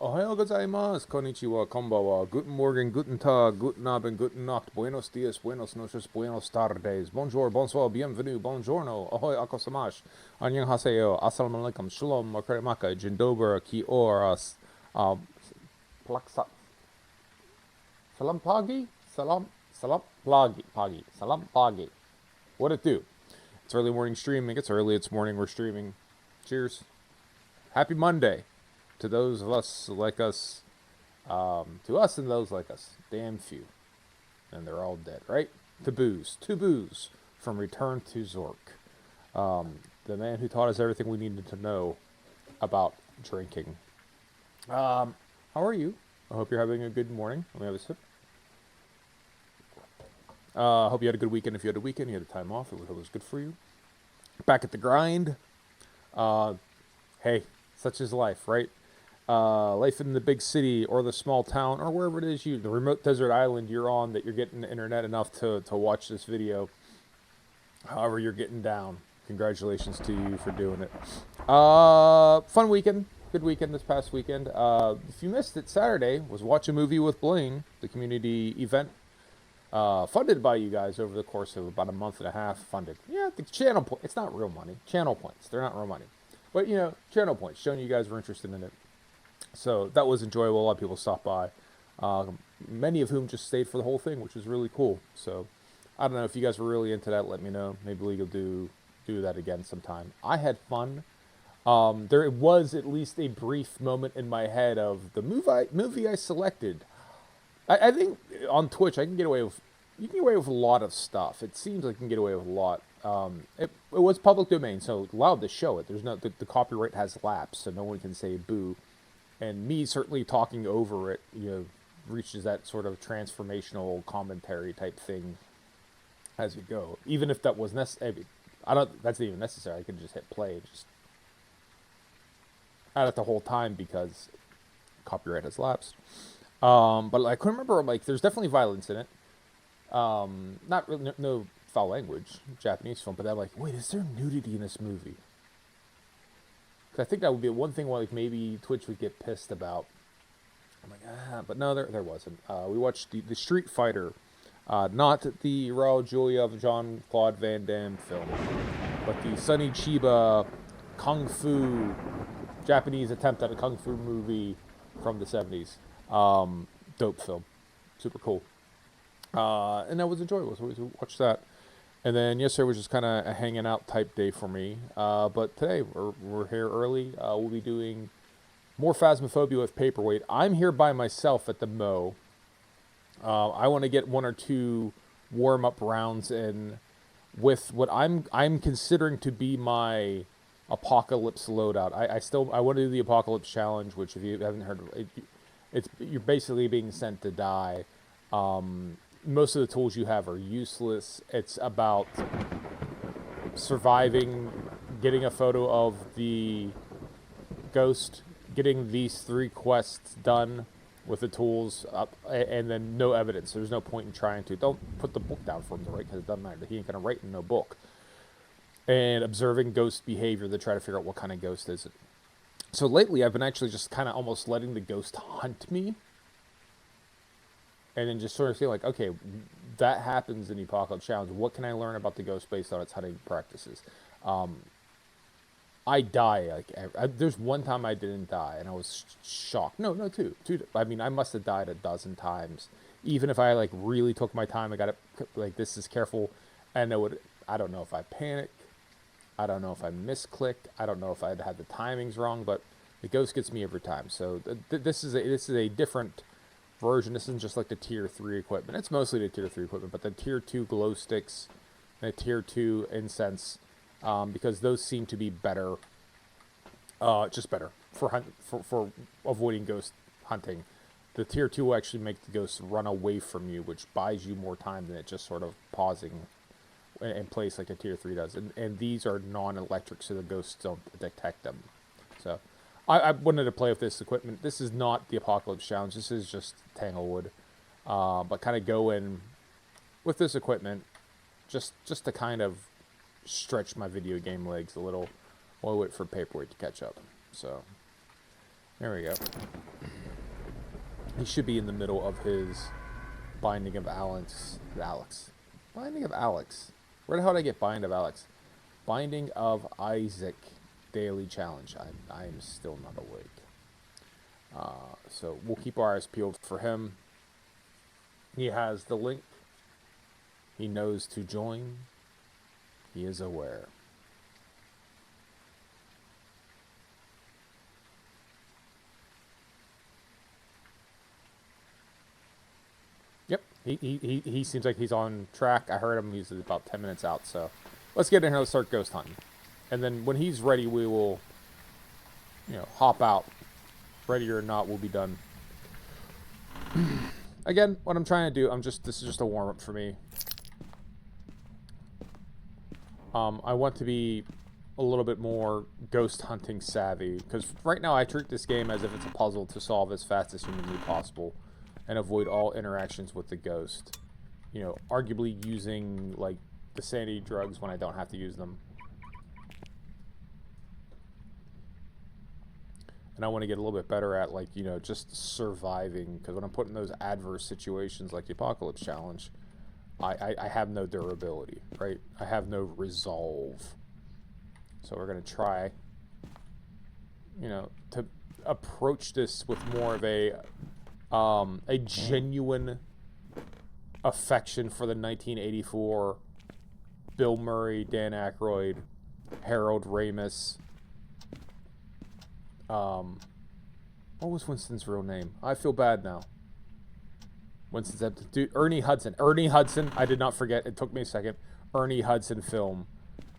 Ohayo gozaimasu, konnichiwa, konbanwa, guten Morgen, guten Tag, guten Abend, guten Nacht, buenos dias, buenos noches, buenos tardes, bonjour, bonsoir, bienvenue, buongiorno, ahoy, akosamash, annyeonghaseyo, assalamu alaikum, shalom, makarimaka, jindobra, ki oras, plaksa, salam pagi, salam pagi, salam pagi. What it do? It's early morning streaming, it's early, it's morning, we're streaming. Cheers. Happy Monday. To those of us like us, to us and those like us, damn few. And they're all dead, right? To booze from Return to Zork. The man who taught us everything we needed to know about drinking. How are you? I hope you're having a good morning. Let me have a sip. I hope you had a good weekend. If you had a weekend, you had a time off. It was good for you. Back at the grind. Hey, such is life, right? Life in the big city or the small town or wherever it is the remote desert island you're on that you're getting the internet enough to watch this video. However you're getting down. Congratulations to you for doing it. Fun weekend. Good weekend this past weekend. If you missed it, Saturday was Watch a Movie with Blaine, the community event. Funded by you guys over the course of about a month and a half. Funded. Yeah, the channel point. It's not real money. Channel points. They're not real money. But, you know, channel points. Showing you guys were interested in it. So that was enjoyable. A lot of people stopped by. Many of whom just stayed for the whole thing, which was really cool. So I don't know if you guys were really into that. Let me know. Maybe we'll do that again sometime. I had fun. There was at least a brief moment in my head of the movie I selected. I think on Twitch you can get away with a lot of stuff. It seems like you can get away with a lot. It was public domain, so allowed to show it. There's no the copyright has lapsed, so no one can say boo. And me certainly talking over it, reaches that sort of transformational commentary type thing as we go. Even if that was necessary, that's not even necessary. I could just hit play and just add it the whole time because copyright has lapsed. But I couldn't remember, there's definitely violence in it. Not really, no foul language, Japanese film, but I'm like, wait, is there nudity in this movie? Because I think that would be one thing where maybe Twitch would get pissed about. I'm like, but no, there wasn't. We watched the Street Fighter, not the Raul Julia of Jean-Claude Van Damme film, but the Sonny Chiba Kung Fu, Japanese attempt at a Kung Fu movie from the 70s. Dope film. Super cool. And that was enjoyable, so we watched that. And then yesterday was just kind of a hanging out type day for me. But today we're here early. We'll be doing more Phasmophobia with Paperweight. I'm here by myself at the Mo. I want to get one or two warm up rounds in with what I'm considering to be my Apocalypse loadout. I want to do the Apocalypse challenge, which if you haven't heard of it, you're basically being sent to die. Most of the tools you have are useless. It's about surviving, getting a photo of the ghost, getting these 3 quests done with the tools up, and then no evidence. There's no point in trying to. Don't put the book down for him to write because it doesn't matter. He ain't going to write in no book. And observing ghost behavior to try to figure out what kind of ghost is it. So lately I've been actually just kind of almost letting the ghost hunt me. And then just sort of feel like, okay, that happens in the Apocalypse Challenge. What can I learn about the ghost based on its hunting practices? I die. There's one time I didn't die, and I was shocked. No, two. I mean, I must have died a dozen times. Even if I really took my time, I got it. This is careful. And I don't know if I panic. I don't know if I misclick. I don't know if I'd had the timings wrong. But the ghost gets me every time. So this is a different version. This isn't just like the tier 3 equipment. It's mostly the tier 3 equipment, but the tier 2 glow sticks and the tier 2 incense, because those seem to be better, just better for avoiding ghost hunting. The tier 2 will actually make the ghosts run away from you, which buys you more time than it just sort of pausing in place like a tier 3 does. And these are non-electric, so the ghosts don't detect them. So I wanted to play with this equipment. This is not the Apocalypse Challenge. This is just Tanglewood. But kind of go in with this equipment just to kind of stretch my video game legs a little while I wait for Paperweight to catch up. So, there we go. He should be in the middle of his Binding of Binding of Alex. Where the hell did I get Bind of Alex? Binding of Isaac daily challenge. I am still not awake. So we'll keep our eyes peeled for him. He has the link. He knows to join. He is aware. Yep, he seems like he's on track. I heard him. He's about 10 minutes out. So let's get in here. Let's start ghost hunting. And then when he's ready, we will, hop out. Ready or not, we'll be done. Again, what I'm trying to do, this is just a warm-up for me. I want to be a little bit more ghost hunting savvy, because right now I treat this game as if it's a puzzle to solve as fast as humanly possible and avoid all interactions with the ghost. Arguably using, like, the sanity drugs when I don't have to use them. And I want to get a little bit better at, like, just surviving. Because when I'm put in those adverse situations like the Apocalypse Challenge, I have no durability, right? I have no resolve. So we're going to try, to approach this with more of a genuine affection for the 1984 Bill Murray, Dan Aykroyd, Harold Ramis. What was Winston's real name? I feel bad now. Ernie Hudson. Ernie Hudson. I did not forget. It took me a second. Ernie Hudson film.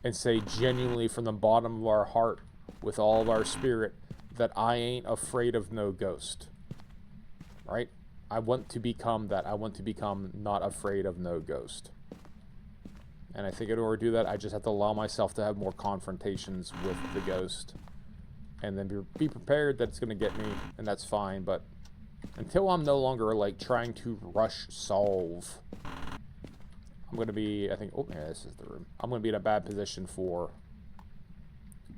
And say genuinely from the bottom of our heart, with all of our spirit, that I ain't afraid of no ghost. Right? I want to become that. I want to become not afraid of no ghost. And I think in order to do that, I just have to allow myself to have more confrontations with the ghost. And then be prepared that it's going to get me, and that's fine. But until I'm no longer, like, trying to rush solve, I'm going to be, I think, oh, yeah, this is the room. I'm going to be in a bad position for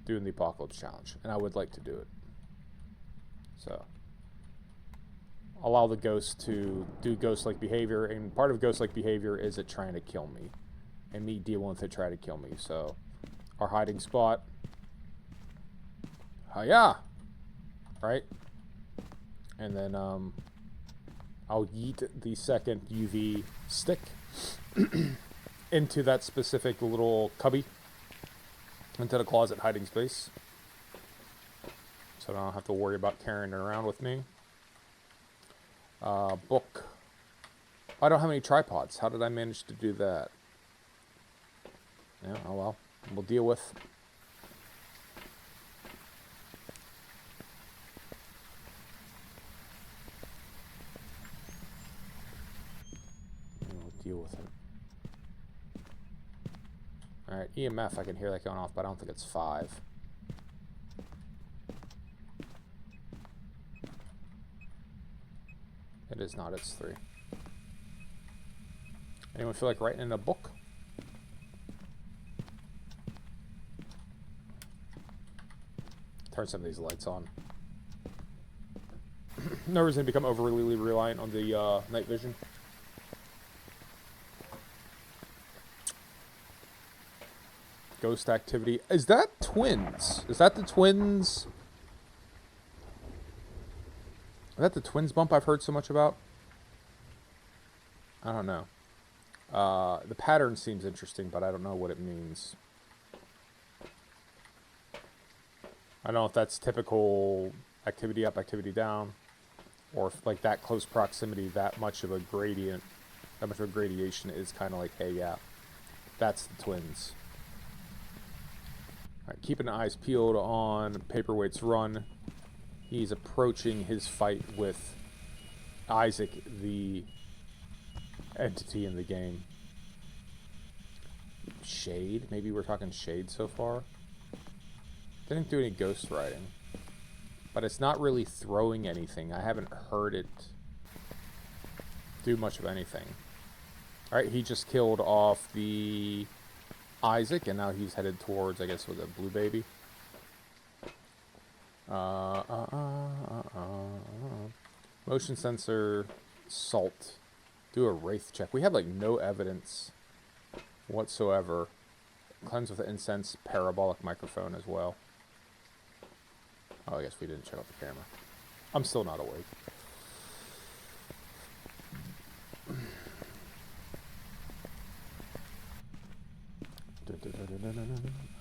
doing the Apocalypse Challenge, and I would like to do it. So, allow the ghost to do ghost-like behavior, and part of ghost-like behavior is it trying to kill me, and me dealing with it trying to kill me. So, our hiding spot. Yeah, right? And then I'll yeet the second UV stick into that specific little cubby, into the closet hiding space, so I don't have to worry about carrying it around with me. Book. I don't have any tripods. How did I manage to do that? Yeah, oh well. We'll deal with. Deal with it. Alright, EMF, I can hear that going off, but I don't think it's 5. It is not, it's 3. Anyone feel like writing in a book? Turn some of these lights on. No reason to become overly reliant on the night vision. Ghost activity. Is that twins? Is that the twins? Is that the twins bump I've heard so much about? I don't know. The pattern seems interesting, but I don't know what it means. I don't know if that's typical activity up, activity down, or if, like, that close proximity, that much of a gradient, that much of a gradation is kind of like, hey, yeah, that's the twins. Alright, keeping the eyes peeled on Paperweight's run. He's approaching his fight with Isaac, the entity in the game. Shade? Maybe we're talking Shade so far? Didn't do any ghost riding. But it's not really throwing anything. I haven't heard it do much of anything. Alright, he just killed off the Isaac, and now he's headed towards, I guess, with a blue baby. Motion sensor, salt. Do a wraith check. We have like no evidence whatsoever. Cleanse with incense, parabolic microphone as well. Oh, I guess we didn't check out the camera. I'm still not awake.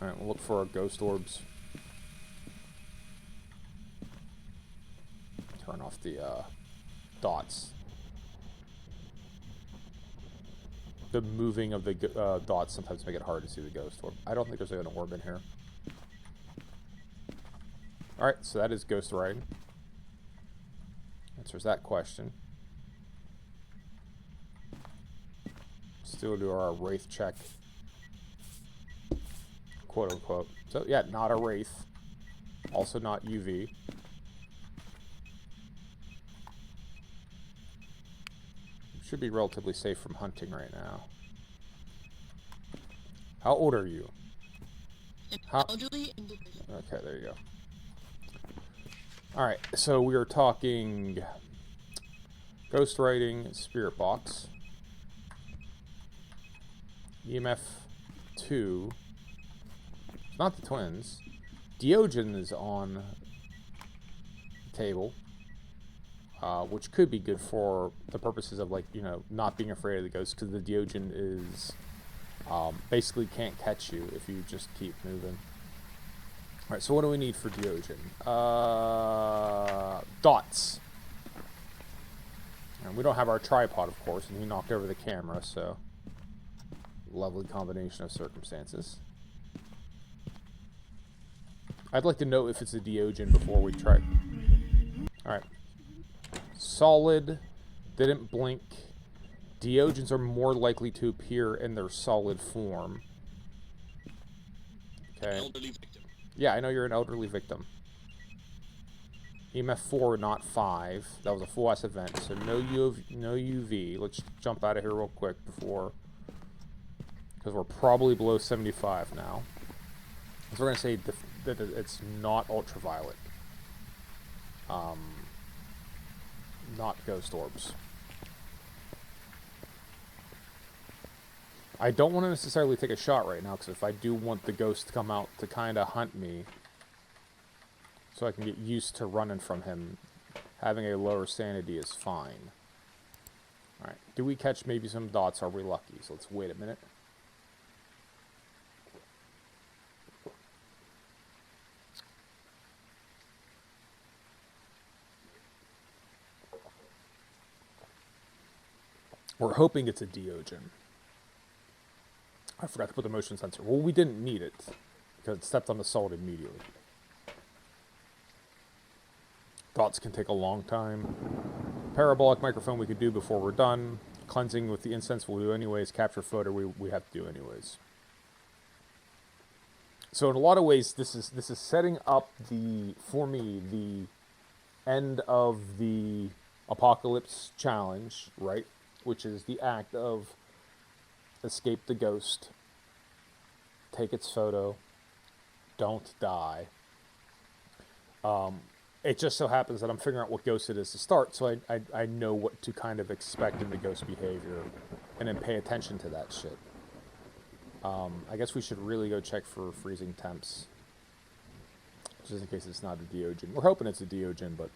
Alright, we'll look for our ghost orbs. Turn off the dots. The moving of the dots sometimes make it hard to see the ghost orb. I don't think there's an orb in here. Alright, so that is ghost writing. Answers that question. Still do our wraith check. Quote unquote. So yeah, not a wraith. Also not UV. Should be relatively safe from hunting right now. How old are you? Elderly individual. Okay, there you go. Alright, so we are talking ghost writing, spirit box, EMF 2, not the twins. Diogen is on the table, which could be good for the purposes of, like, you know, not being afraid of the ghost, because the Diogen is basically can't catch you if you just keep moving. Alright, so what do we need for Diogen? Dots. And we don't have our tripod, of course, and he knocked over the camera, so lovely combination of circumstances. I'd like to know if it's a Diogen before we try. Alright. Solid. Didn't blink. Diogens are more likely to appear in their solid form. Okay. Elderly victim. Yeah, I know you're an elderly victim. EMF 4, not 5. That was a full S event, so no UV. Let's jump out of here real quick before... because we're probably below 75 now. So we're going to say that it's not ultraviolet. Not ghost orbs. I don't want to necessarily take a shot right now, because if I do want the ghost to come out to kind of hunt me, so I can get used to running from him, having a lower sanity is fine. Alright, do we catch maybe some dots? Are we lucky? So let's wait a minute. We're hoping it's a Diogen. I forgot to put the motion sensor. Well, we didn't need it, because it stepped on the salt immediately. Dots can take a long time. Parabolic microphone we could do before we're done. Cleansing with the incense we'll do anyways. Capture photo we have to do anyways. So in a lot of ways, this is setting up for me the end of the apocalypse challenge, right? Which is the act of escape the ghost, take its photo, don't die. It just so happens that I'm figuring out what ghost it is to start, so I know what to kind of expect in the ghost behavior, and then pay attention to that shit. I guess we should really go check for freezing temps, just in case it's not a Diogen. We're hoping it's a Diogen, but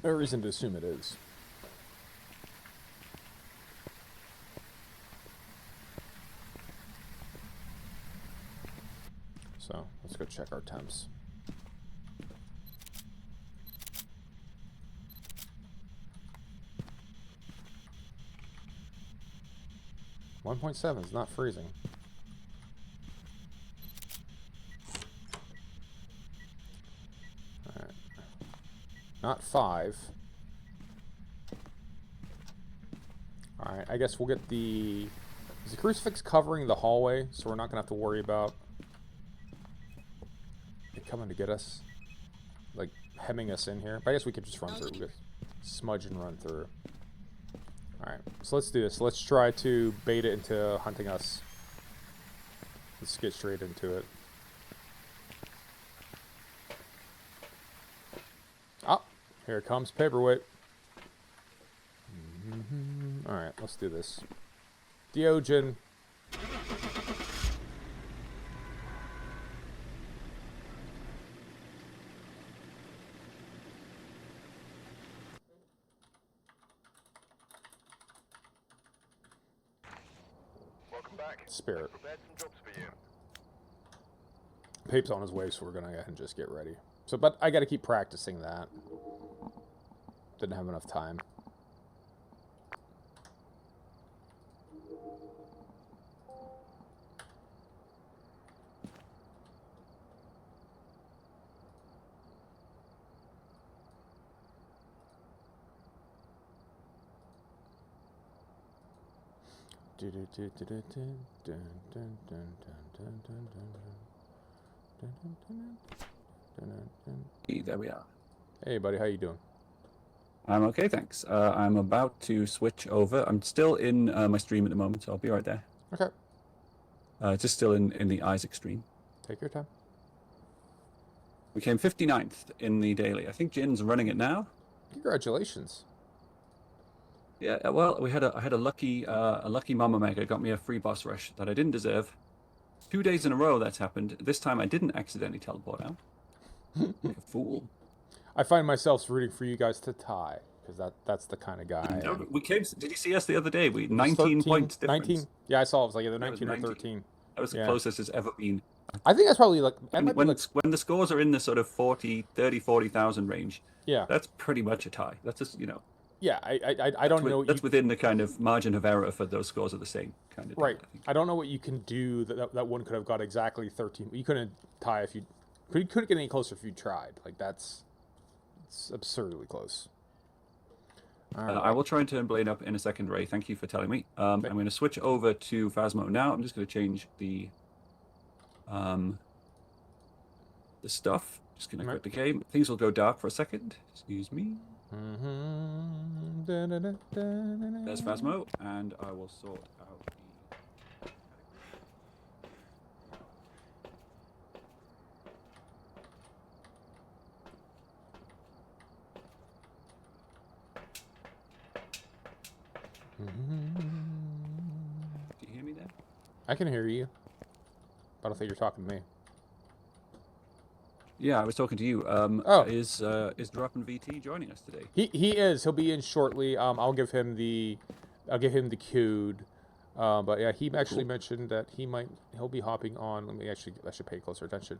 no reason to assume it is. So, let's go check our temps. .7 is not freezing. Alright. Not 5. Alright, I guess we'll get the... Is the crucifix covering the hallway, so we're not going to have to worry about it coming to get us? Like, hemming us in here? But I guess we could just run through. We could smudge and run through. Alright, so let's do this. Let's try to bait it into hunting us. Let's get straight into it. Oh, Here comes paperweight. All right, let's do this. Diogen. Welcome back. Spirit. Prepared some jobs for you. Pape's on his way, so we're gonna go ahead and just get ready. So, but I got to keep practicing that. Didn't have enough time. There we are. Hey, buddy, how you doing? I'm okay, thanks. I'm about to switch over. I'm still in my stream at the moment, so I'll be right there. Okay, Just still in the Isaac stream. take your time. We came 59th in the daily. I think Jin's running it now. Congratulations. Yeah, well, I had a lucky Mama Mega got me a free boss rush that I didn't deserve. 2 days in a row that's happened. This time I didn't accidentally teleport out. Like a fool. I find myself rooting for you guys to tie because that's the kind of guy I No, am. we came. Did you see us the other day? We It was 19 points difference. 19. Yeah, I saw it was like either That was 19 or 19. 13. That was the Yeah. closest it's ever been. I think that's probably like that might be When like the scores are in the sort of 40,000 range, yeah, that's pretty much a tie. That's just, yeah. I don't know what that's you, within the kind of margin of error for those scores are the same kind of. right. I think. I don't know what you can do that one could have got exactly 13. You couldn't tie if you couldn't get any closer if you tried. Like it's absurdly close. All right. I will try and turn Blade up in a second, Ray. Thank you for telling me. I'm going to switch over to Phasmo now. I'm just going to change the stuff. Just going to quit the game. Things will go dark for a second. Excuse me. There's Phasmo, and I will sort out the. Do you hear me there? I can hear you, but I don't think you're talking to me. Yeah, I was talking to you. Oh. Is Drop and VT joining us today? He is. He'll be in shortly. I'll give him the queued. But yeah, he actually mentioned that he'll be hopping on. I should pay closer attention.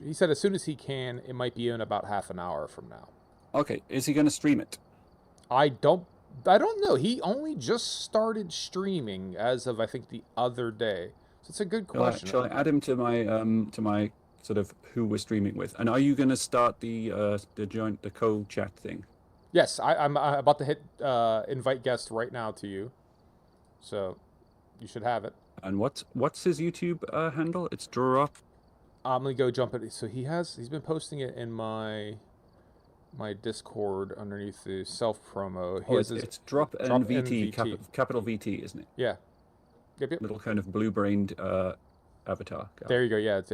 He said as soon as he can. It might be in about half an hour from now. Okay, is he going to stream it? I don't know. He only just started streaming as of I think the other day. So it's a good question. Shall I add him to my sort of who we're streaming with? And are you going to start the co-chat thing? Yes, I'm about to hit invite guest right now to you. So you should have it. And what's his YouTube handle? It's Drop. I'm gonna go jump it. So he's been posting it in my Discord underneath the self promo. It's Drop and VT, capital VT, isn't it? Yeah. Yep. Little kind of blue-brained avatar guy. There you go. Yeah, it's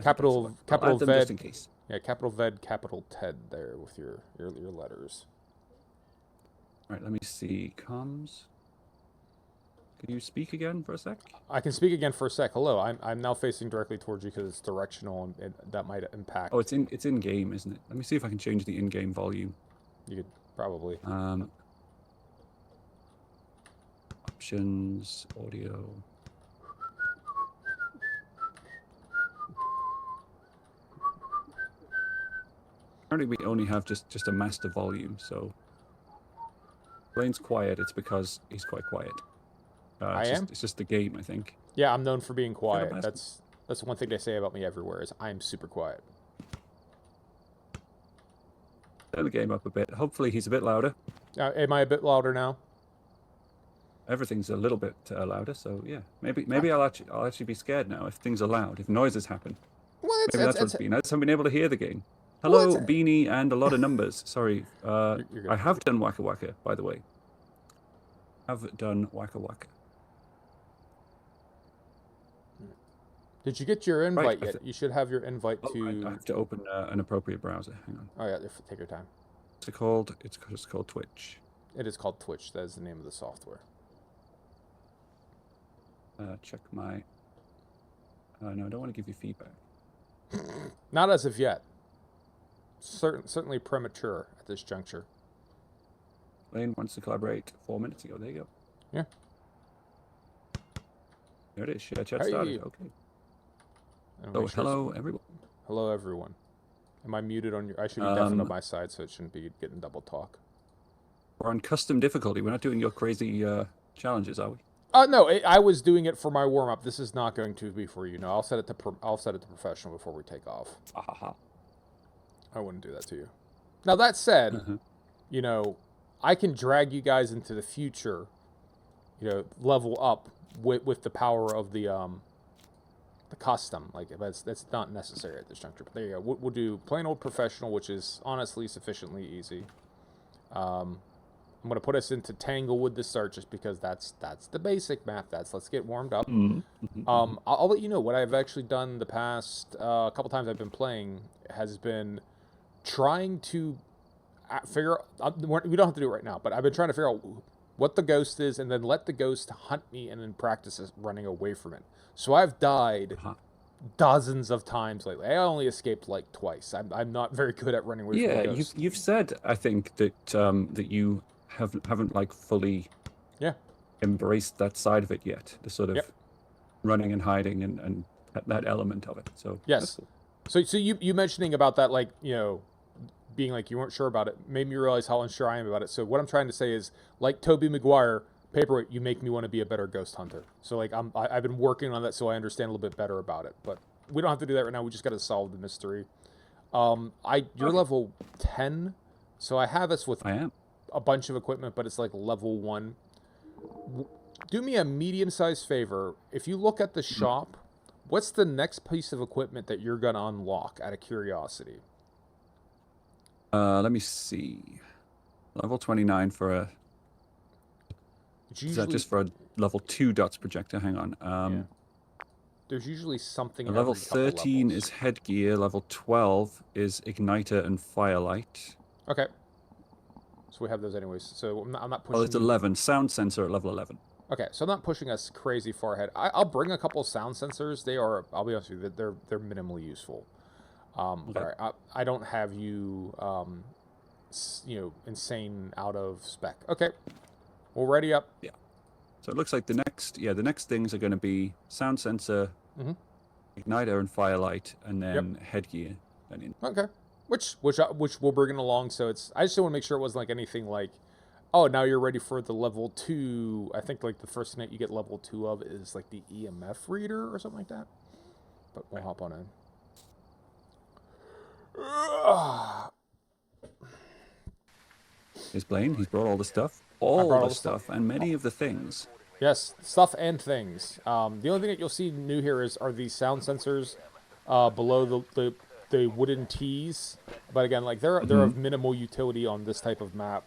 capital I'll add them Ved. just in case. Yeah, capital Ved, capital Ted there with your letters. All right, let me see. Comms. Can you speak again for a sec? I can speak again for a sec. Hello, I'm now facing directly towards you because it's directional and that might impact. Oh, it's in game, isn't it? Let me see if I can change the in-game volume. You could probably. Options, audio. Apparently we only have just a master volume, so Blaine's quiet. It's because he's quite quiet. It's just the game, I think. Yeah, I'm known for being quiet. That's one thing they say about me everywhere is I'm super quiet. Turn the game up a bit. Hopefully he's a bit louder. Am I a bit louder now? Everything's a little bit louder, so yeah. Maybe I'll actually be scared now if things are loud, if noises happen. Well, Maybe that's what's been. I just haven't been able to hear the game. Hello, Beanie, and a lot of numbers. Sorry, I have done Waka Waka, by the way. Have done Waka Waka. Did you get your invite Right, yet? You should have your invite Oh, to. I have to open an appropriate browser. Hang on. Oh yeah, take your time. What's it called? It's just called Twitch. It is called Twitch. That is the name of the software. Check my... no, I don't want to give you feedback. Not as of yet. Certainly premature at this juncture. Lane wants to collaborate 4 minutes ago. There you go. Yeah. There it is. Chat Hey. started. Okay. And So make sure hello, everyone. Hello, everyone. Am I muted on your... I should be deafened on my side, so it shouldn't be getting double talk. We're on custom difficulty. We're not doing your crazy challenges, are we? No, I was doing it for my warm up. This is not going to be for you. No, I'll set it to professional before we take off. Ahaha. I wouldn't do that to you. Now that said, you know, I can drag you guys into the future. You know, level up with the power of the custom. Like that's not necessary at this juncture. But there you go. We'll do plain old professional, which is honestly sufficiently easy. I'm going to put us into Tanglewood to start just because that's the basic map. Let's get warmed up. I'll let you know what I've actually done the past couple times I've been playing has been trying to figure out, we don't have to do it right now, but I've been trying to figure out what the ghost is and then let the ghost hunt me and then practice running away from it. So I've died dozens of times lately. I only escaped like twice. I'm not very good at running away from the ghost. You've said, I think, that that you haven't like fully embraced that side of it yet, the sort of running and hiding and that element of it. So yes. Cool. So you mentioning about that, like, you know, being like you weren't sure about it made me realize how unsure I am about it. So what I'm trying to say is, like Tobey Maguire, Paperweight, you make me want to be a better ghost hunter. So like I've been working on that so I understand a little bit better about it. But we don't have to do that right now. We just got to solve the mystery. You're level 10, so I have us with a bunch of equipment, but it's like level 1. Do me a medium-sized favor. If you look at the shop, what's the next piece of equipment that you're gonna unlock out of curiosity? Let me see. Level 29 for a... Is that just for a level 2 dots projector? Hang on. There's usually something. Level 13 is headgear. Level 12 is igniter and firelight. Okay. So we have those anyways. So I'm not pushing. Oh, it's 11. Sound sensor at level 11. Okay, so I'm not pushing us crazy far ahead. I'll bring a couple of sound sensors. They are, I'll be honest with you, they're minimally useful. But I don't have you, you know, insane out of spec. Okay, we'll ready up. Yeah. So it looks like the next things are going to be sound sensor, igniter and firelight, and then headgear. Okay. Which we'll bring along. So I just want to make sure it wasn't like anything like, oh, now you're ready for the level 2. I think like the first thing that you get level 2 of is like the EMF reader or something like that. But we'll hop on in. Here's Blaine. He's brought all the stuff. All the stuff and many of the things. Yes, stuff and things. The only thing that you'll see new here are these sound sensors below the wooden T's. But again, like they're of minimal utility on this type of map.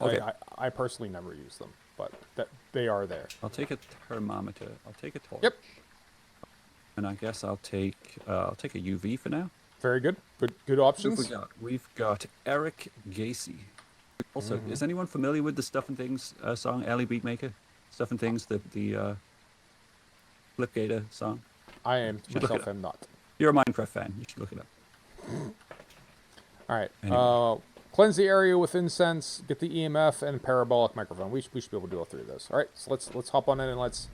Okay. I personally never use them, but they are there. I'll take a thermometer. I'll take a torch. Yep. And I guess I'll take a UV for now. Very good. Good options. We've got Eric Gacy. Also, is anyone familiar with the Stuff and Things song, Ellie Beatmaker? Stuff and Things, the Flipgator song? I am not. You're a Minecraft fan. You should look it up. All right. Anyway. Cleanse the area with incense, get the EMF, and parabolic microphone. We should be able to do all 3 of those. All right, so let's hop on in and let's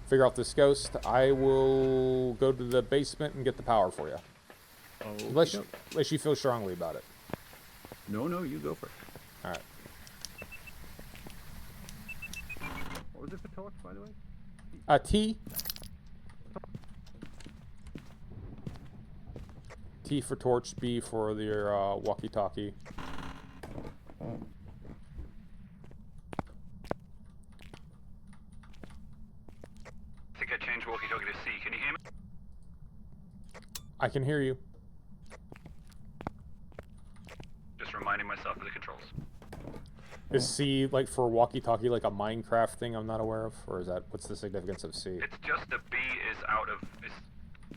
figure out this ghost. I will go to the basement and get the power for you. Unless you feel strongly about it. No, you go for it. All right. What was it for torch, by the way? T. T for torch, B for your walkie-talkie. I think I changed walkie-talkie to C. Can you hear me? I can hear you. Just reminding myself of the controls. Is C, like, for walkie-talkie, like a Minecraft thing I'm not aware of? Or is that, what's the significance of C? It's just that B is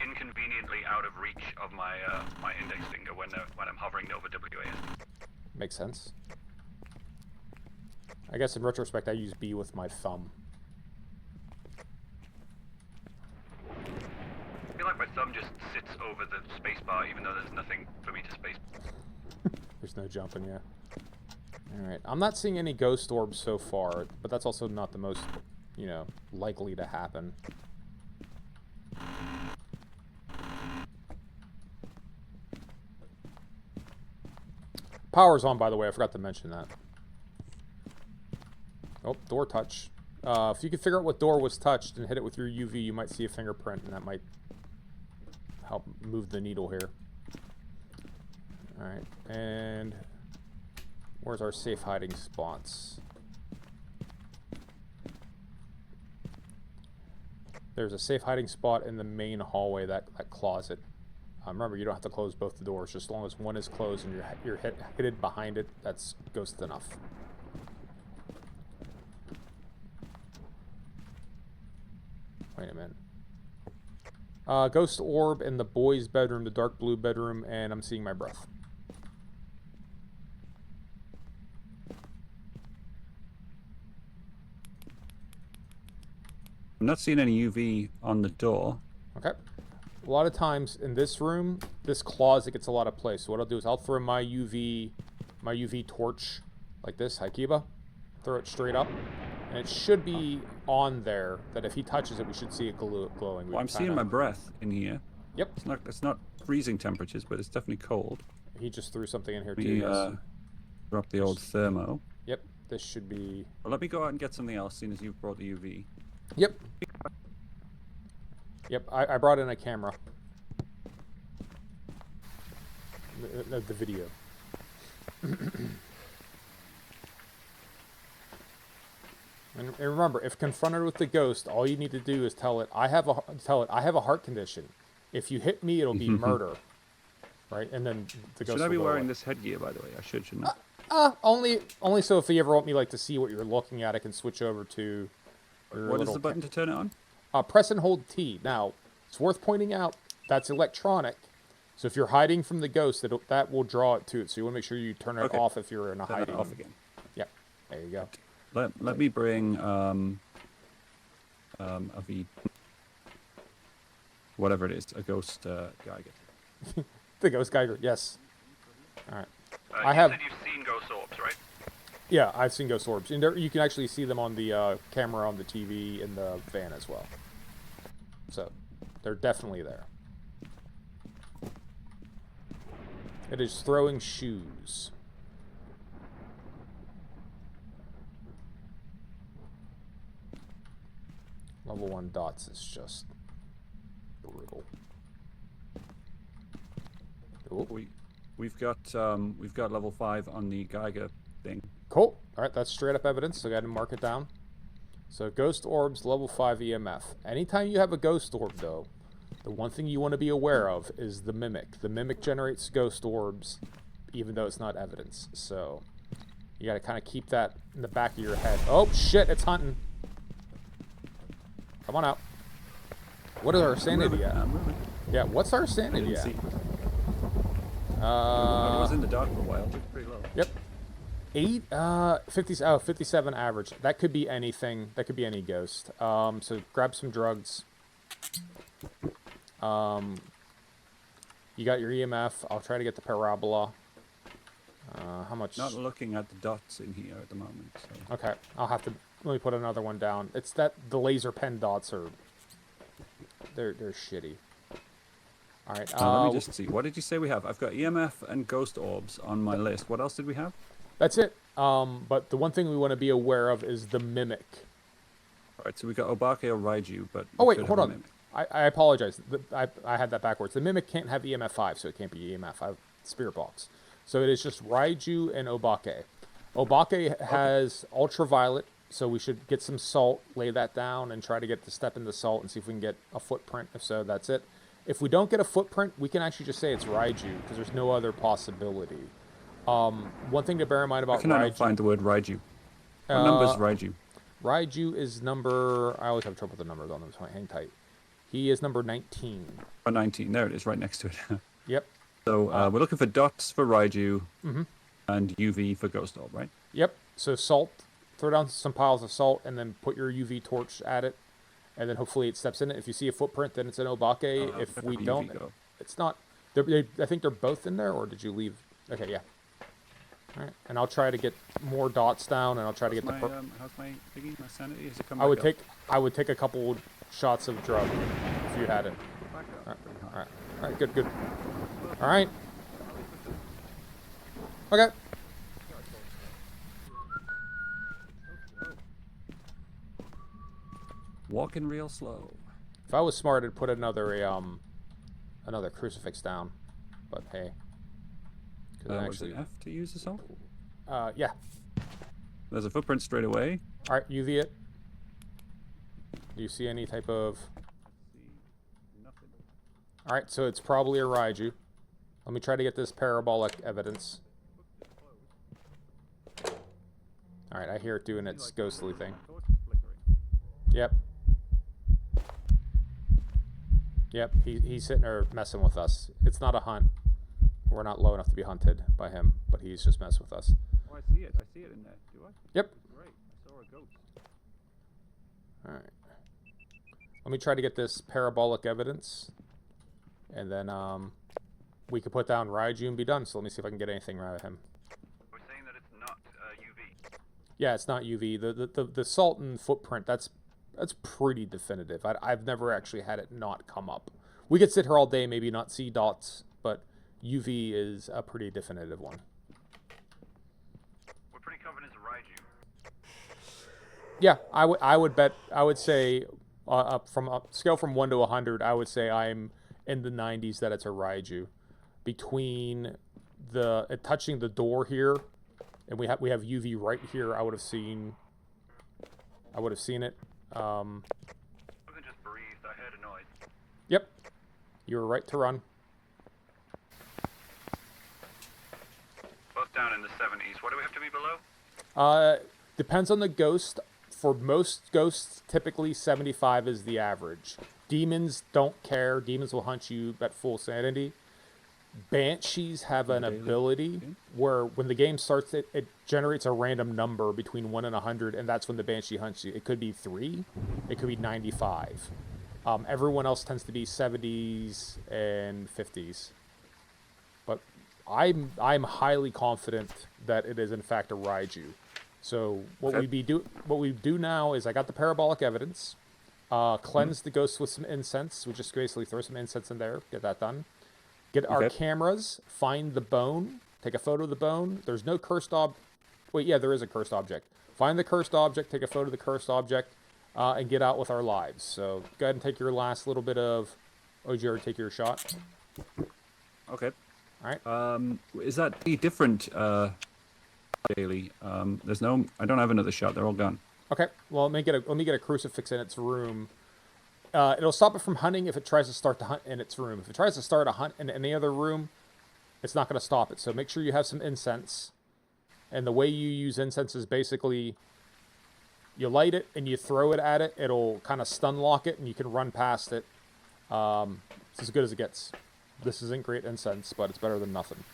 inconveniently out of reach of my my index finger when I'm hovering over WASD. Makes sense. I guess in retrospect, I use B with my thumb. I feel like my thumb just sits over the spacebar, even though there's nothing for me to space. There's no jumping, yeah. Alright, I'm not seeing any ghost orbs so far, but that's also not the most, you know, likely to happen. Power's on, by the way, I forgot to mention that. Oh, door touch. If you can figure out what door was touched and hit it with your UV, you might see a fingerprint, and that might help move the needle here. Alright, and where's our safe hiding spots? There's a safe hiding spot in the main hallway, that closet. Remember, you don't have to close both the doors. Just as long as one is closed and you're hidden behind it, that's ghost enough. Wait a minute. Ghost orb in the boys' bedroom, the dark blue bedroom, and I'm seeing my breath. I'm not seeing any UV on the door. Okay. A lot of times in this room, this closet gets a lot of play. So what I'll do is I'll throw my UV torch like this, Haikiba. Throw it straight up. And it should be on there, that if he touches it, we should see it glowing. Well, I'm seeing my breath in here. Yep. It's not freezing temperatures, but it's definitely cold. He just threw something in here We, too. Yes. Drop the old thermo. Yep. This should be... Well, let me go out and get something else, seeing as you've brought the UV. Yep. Yep, I brought in a camera. The video. And remember, if confronted with the ghost, all you need to do is tell it, I have a heart condition. If you hit me, it'll be murder. Right? And then the ghost Should I be will go wearing away. this headgear, by the way? I shouldn't I? Only so if you ever want me like to see what you're looking at, I can switch over to your What is little the button to turn it on? press and hold T. Now, it's worth pointing out that's electronic. So if you're hiding from the ghost, that will draw it to it. So you want to make sure you turn it off if you're in a Turn it hiding. off again. Yep. There you go. Let me bring a V, whatever it is, a ghost Geiger. The ghost Geiger. Yes. All right. You said you've seen ghost orbs, right? Yeah, I've seen ghost orbs, and you can actually see them on the camera on the TV in the van as well. So they're definitely there. It is throwing shoes. Level 1 dots is just brutal. Ooh. We've got level 5 on the Geiger thing. Cool. All right, that's straight up evidence. So go ahead and mark it down. So ghost orbs, level 5 EMF. Anytime you have a ghost orb, though, the one thing you want to be aware of is the mimic. The mimic generates ghost orbs, even though it's not evidence. So you got to kind of keep that in the back of your head. Oh shit! It's hunting. Come on out. What is our sanity at? Yeah, what's our sanity at? It was in the dark for a while. It's pretty low. Yep. 57 average. That could be anything. That could be any ghost. So grab some drugs. You got your EMF. I'll try to get the parabola. How much? Not looking at the dots in here at the moment. So. Okay, I'll have to. Let me put another one down. It's that the laser pen dots are. They're shitty. All right. Let me just see. What did you say we have? I've got EMF and ghost orbs on my list. What else did we have? That's it. But the one thing we want to be aware of is the mimic. All right. So we got Obake or Raiju, but. Oh wait, hold on. I apologize. I had that backwards. The mimic can't have EMF 5, so it can't be EMF. I have Spirit Box. So it is just Raiju and Obake. Obake has ultraviolet, so we should get some salt, lay that down, and try to get the step in the salt and see if we can get a footprint. If so, that's it. If we don't get a footprint, we can actually just say it's Raiju, because there's no other possibility. One thing to bear in mind How about can I not Raiju. find the word Raiju? What number's Raiju? Raiju is number. I always have trouble with the numbers on them, so hang tight. He is number 19. Oh, 19. There it is, right next to it. Yep. So we're looking for dots for Raiju Mm-hmm. and UV for Ghost Orb, right? Yep. So salt. Throw down some piles of salt, and then put your UV torch at it, and then hopefully it steps in it. If you see a footprint, then it's an Obake. Oh, If where we did the don't, UV go? it's not. I think they're both in there, or did you leave? Okay, yeah. All right, and I'll try to get more dots down, and I'll try to get the. How's my thingy, my sanity? Has it come I would back up? I would take a couple shots of drug if you had it. Back up, pretty high. All right, good. All right. Okay. Walking real slow. If I was smart, I'd put another crucifix down, but hey. Was it F to use the salt? Yeah. There's a footprint straight away. All right, UV it. Do you see any type of? Nothing. All right, so it's probably a Raiju. Let me try to get this parabolic evidence. All right, I hear it doing its ghostly thing. Yep. Yep, he's sitting there messing with us. It's not a hunt. We're not low enough to be hunted by him, but he's just messing with us. Oh, I see it. I see it in there. Do I? Yep. Great. I saw a ghost. All right. Let me try to get this parabolic evidence, and then we could put down Raiju and be done. So let me see if I can get anything out of him. We're saying that it's not UV. Yeah, it's not UV. The salt and footprint, that's pretty definitive. I've never actually had it not come up. We could sit here all day, maybe not see dots, but UV is a pretty definitive one. We're pretty confident it's a Raiju. Yeah, I would say from a scale from 1 to 100, I would say I'm in the 90s that it's a Raiju. Between it touching the door here, and we have UV right here, I would have seen it. Something just breathed. I heard a noise. Yep, you were right to run. Both down in the 70s. What do we have to be below? Depends on the ghost. For most ghosts, typically 75 is the average. Demons don't care. Demons will hunt you at full sanity. Banshees have an ability where when the game starts, it generates a random number between 1 and 100, and that's when the Banshee hunts you. It could be 3. It could be 95. Everyone else tends to be 70s and 50s. But I'm highly confident that it is in fact a Raiju. So what we do now is I got the parabolic evidence. Cleanse the ghost with some incense. We just basically throw some incense in there. Get that done. Get our cameras. Find the bone. Take a photo of the bone. There's no cursed Wait, yeah, there is a cursed object. Find the cursed object. Take a photo of the cursed object. And get out with our lives. So go ahead and take your last little bit of. Oh, did you already take your shot? Okay. All right. Is that any different daily? There's no. I don't have another shot. They're all gone. Okay. Well, let me get a crucifix in its room. It'll stop it from hunting if it tries to start the hunt in its room. If it tries to start a hunt in any other room, it's not going to stop it. So make sure you have some incense. And the way you use incense is basically you light it and you throw it at it. It'll kind of stun lock it and you can run past it. It's as good as it gets. This isn't great incense, but it's better than nothing.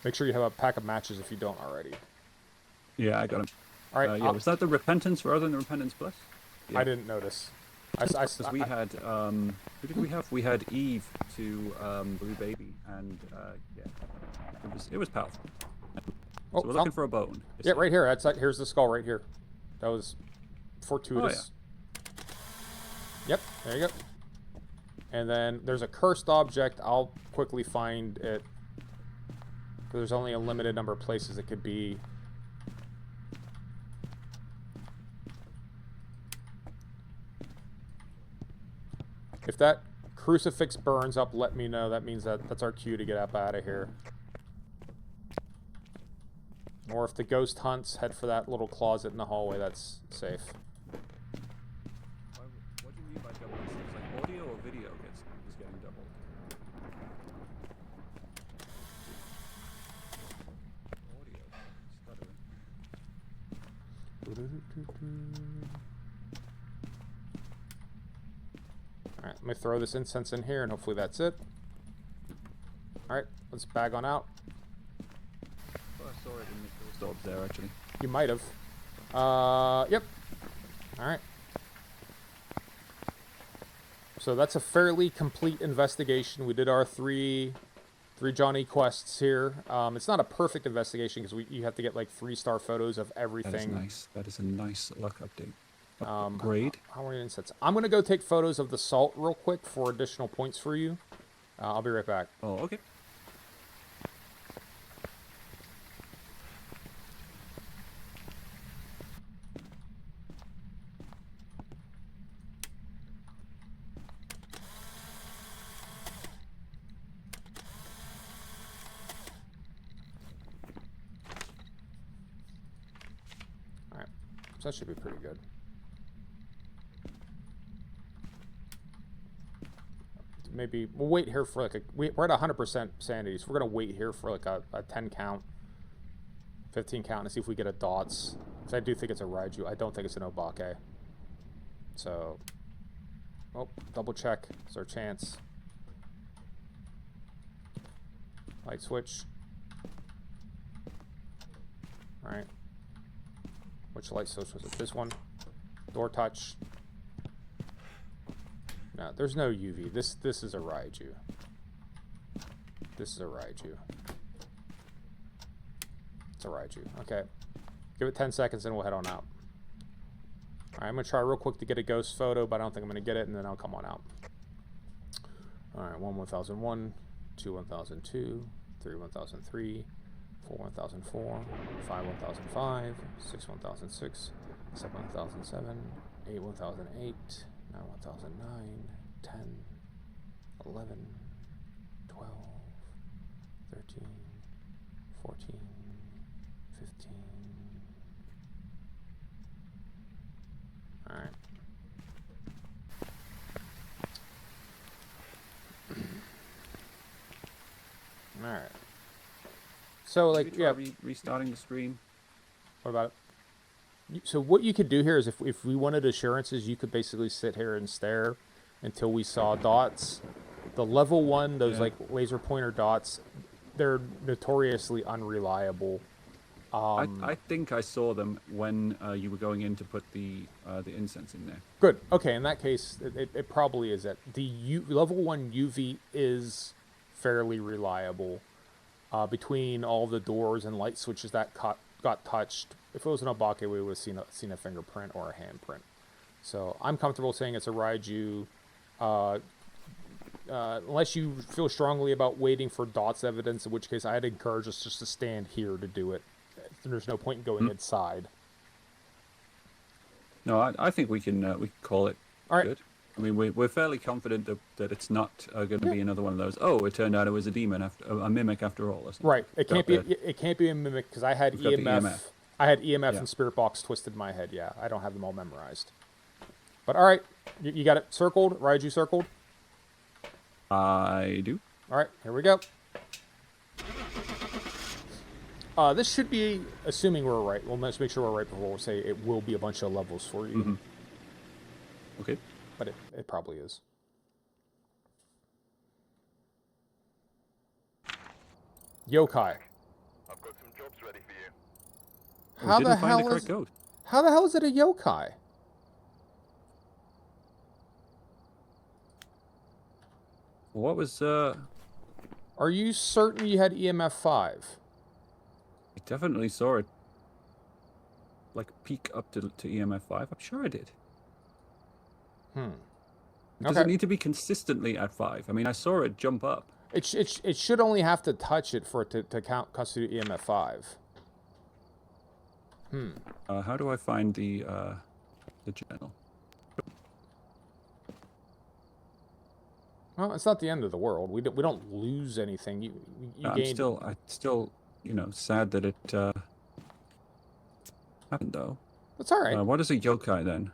Make sure you have a pack of matches if you don't already. Yeah, I got him. All right. Yeah, was that the Repentance rather than the Repentance Plus? Yeah. I didn't notice. Because we had who did we have? We had Eve to Blue Baby, and yeah, it was powerful. Oh, so we're looking for a bone. Yeah, right here. Here's the skull right here. That was fortuitous. Oh, yeah. Yep, there you go. And then there's a cursed object. I'll quickly find it. There's only a limited number of places it could be. If that crucifix burns up, let me know. That means that's our cue to get up out of here. Or if the ghost hunts, head for that little closet in the hallway. That's safe. What do you mean by double? Is like audio or video is getting double? Alright, let me throw this incense in here, and hopefully that's it. Alright, let's bag on out. Oh, I saw it in the ghost orbs there, actually. You might have. Yep. Alright. So that's a fairly complete investigation. We did our three Johnny quests here. It's not a perfect investigation because you have to get like 3-star photos of everything. That is nice. That is a nice luck update. Upgrade. How many incense? I'm gonna go take photos of the salt real quick for additional points for you. I'll be right back. Oh, okay. Alright. So that should be pretty good. Maybe we'll wait here for like we're at 100% sanity, so we're gonna wait here for like a 10 count, 15 count, and see if we get a dots. Because I do think it's a Raiju. I don't think it's an Obake. So, oh, double check. It's our chance. Light switch. All right. Which light switch was it? This one. Door touch. No, there's no UV. This is a Raiju. This is a Raiju. It's a Raiju. Okay. Give it 10 seconds and we'll head on out. Alright, I'm going to try real quick to get a ghost photo, but I don't think I'm going to get it, and then I'll come on out. Alright, 1 1001, 2 1002, 3 1003, 4 1004, 5 1005, 6 1006, 7 1007, 8 1008, 9 1009, 10, 11, 12, 13, 14, 15. Alright. Alright. So, like, yeah. Restarting the stream. What about it? So what you could do here is if we wanted assurances, you could basically sit here and stare until we saw dots. The level 1, those like laser pointer dots, they're notoriously unreliable. I think I saw them when you were going in to put the incense in there. Good. Okay, in that case, it probably is it. The level 1 UV is fairly reliable. Between all the doors and light switches that got touched, if it was an Obake, we would have seen a fingerprint or a handprint. So I'm comfortable saying it's a Raiju. Unless you feel strongly about waiting for dots evidence, in which case I'd encourage us just to stand here to do it. There's no point in going inside. No, I think we can call it All right. good. I mean, we're fairly confident that it's not going to be another one of those. Oh, it turned out it was a demon, a mimic after all. Right. It can't be a mimic because I had EMF. I had EMF and Spirit Box twisted in my head. Yeah, I don't have them all memorized. But all right, you got it circled. Raiju circled. I do. All right, here we go. This should be, assuming we're right. Well, let's make sure we're right before we say it will be a bunch of levels for you. Mm-hmm. Okay. But it probably is. Yokai. I've got some jobs ready for you. How the hell is it a yokai? What was Are you certain you had EMF 5? I definitely saw it like peak up to EMF 5. I'm sure I did. Does it need to be consistently at 5? I mean, I saw it jump up. It should only have to touch it for it to count constitute EMF 5. How do I find the journal? Well, it's not the end of the world. We don't lose anything. You gained... I'm still, sad that it happened though. That's all right. What is a yokai then?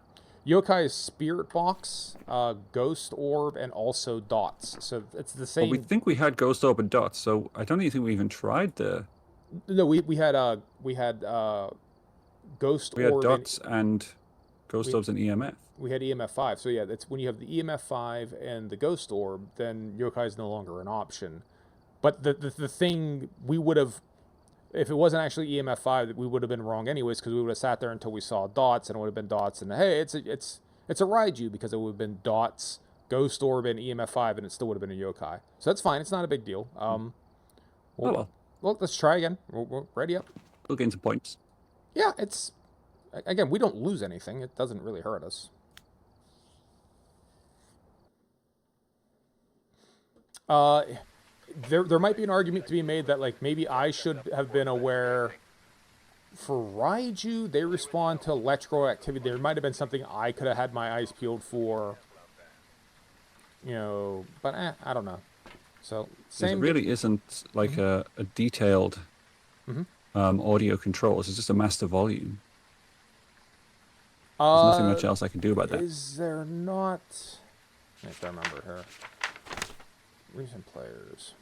Yokai is Spirit Box, Ghost Orb, and also Dots. So it's the same. Well, we think we had Ghost Orb and Dots, so I don't even think we even tried the. No, we had ghost We had orb. dots and ghost orbs and EMF. We had EMF 5. So yeah, that's when you have the EMF 5 and the ghost orb, then yokai is no longer an option. But the thing we would have, if it wasn't actually EMF 5, we would have been wrong anyways, because we would have sat there until we saw dots, and it would have been dots, and hey, it's a Raiju, because it would have been dots, ghost orb, and EMF 5, and it still would have been a yokai. So that's fine. It's not a big deal. Well, let's try again. We're ready up. We'll gain some points. Yeah, it's, again, we don't lose anything. It doesn't really hurt us. There might be an argument to be made that, like, maybe I should have been aware. For Raiju, they respond to electrical activity. There might have been something I could have had my eyes peeled for. You know, but I don't know. So same. It really isn't like a detailed audio control. It's just a master volume. There's nothing much else I can do about that. Is there not? If I remember here. Recent players.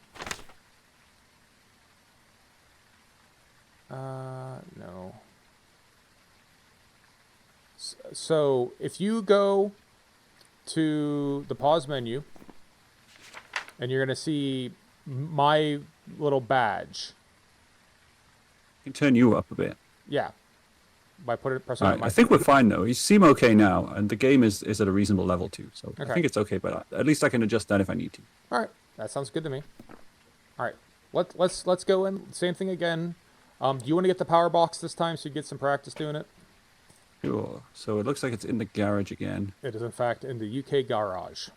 No. So if you go to the pause menu, and you're going to see my little badge. I can turn you up a bit. Yeah. By pressing on my... I think we're fine though. You seem okay now, and the game is at a reasonable level too. So I think it's okay, but at least I can adjust that if I need to. All right, that sounds good to me. All right, let's go in. Same thing again. Do you want to get the power box this time so you get some practice doing it? Sure. So it looks like it's in the garage again. It is in fact in the UK garage.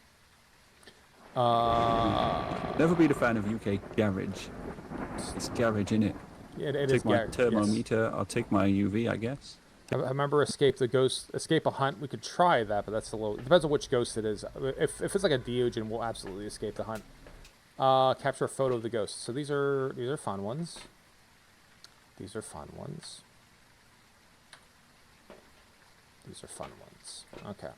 Never been a fan of UK garage. It's garage in it. It I'll is take my garage. thermometer. Yes. I'll take my UV, I guess. I remember escape a hunt. We could try that, but that's a little. It depends on which ghost it is. If it's like a Deogen, we'll absolutely escape the hunt. Capture a photo of the ghost. So these are fun ones. These are fun ones. These are fun ones. Okay.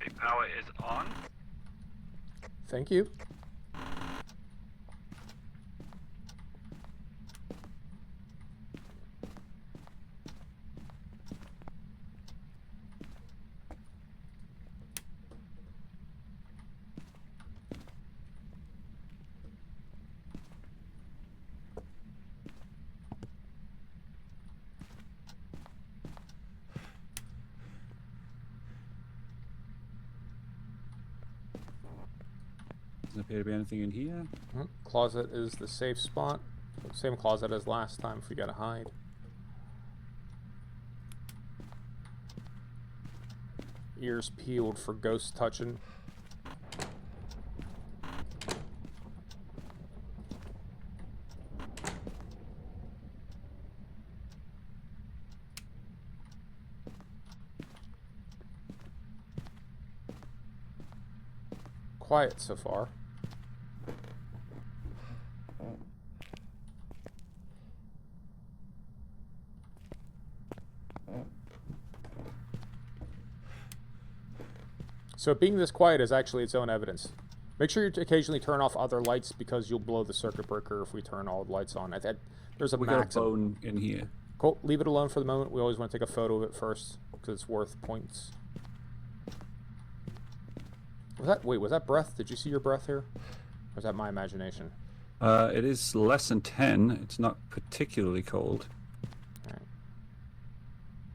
Okay, power is on. Thank you. Doesn't appear to be anything in here. Closet is the safe spot. Same closet as last time if we gotta hide. Ears peeled for ghost touching. Quiet so far. So being this quiet is actually its own evidence. Make sure you occasionally turn off other lights because you'll blow the circuit breaker if we turn all the lights on. There's a We max. got a bone in here. Cool. Leave it alone for the moment. We always want to take a photo of it first because it's worth points. Was that breath? Did you see your breath here? Or was that my imagination? It is less than 10. It's not particularly cold. Alright.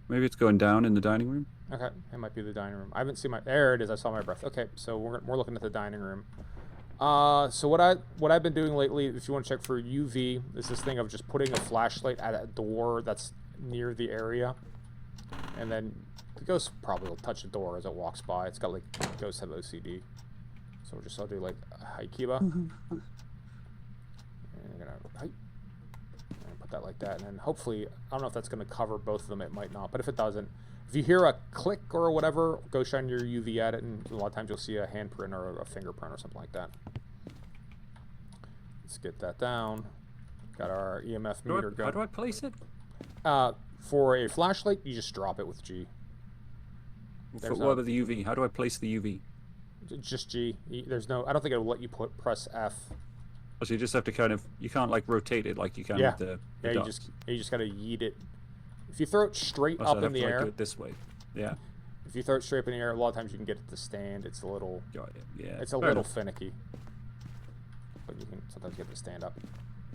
Maybe it's going down in the dining room. Okay, it might be the dining room. I haven't seen my... There it is. I saw my breath. Okay, so we're looking at the dining room. So what I've been doing lately, if you want to check for UV, is this thing of just putting a flashlight at a door that's near the area, and then the ghost probably will touch the door as it walks by. It's got like ghosts have OCD, so I'll do like Haikiba. And I'm gonna put that like that, and then hopefully I don't know if that's gonna cover both of them. It might not, but if it doesn't. If you hear a click or whatever, go shine your UV at it, and a lot of times you'll see a handprint or a fingerprint or something like that. Let's get that down. Got our EMF meter going. How do I place it? For a flashlight, you just drop it with G. What about the UV? How do I place the UV? Just G. There's no. I don't think it'll let you press F. Oh, so you just have to kind of. You can't like rotate it like you can Yeah. with the Yeah. dots. You just gotta yeet it. If you throw it straight So up I'd have in the to, like, air, do it this way. Yeah. if you throw it straight up in the air, a lot of times you can get it to stand. It's a little. Yeah. It's a fair little enough. finicky. But you can sometimes get it to stand up.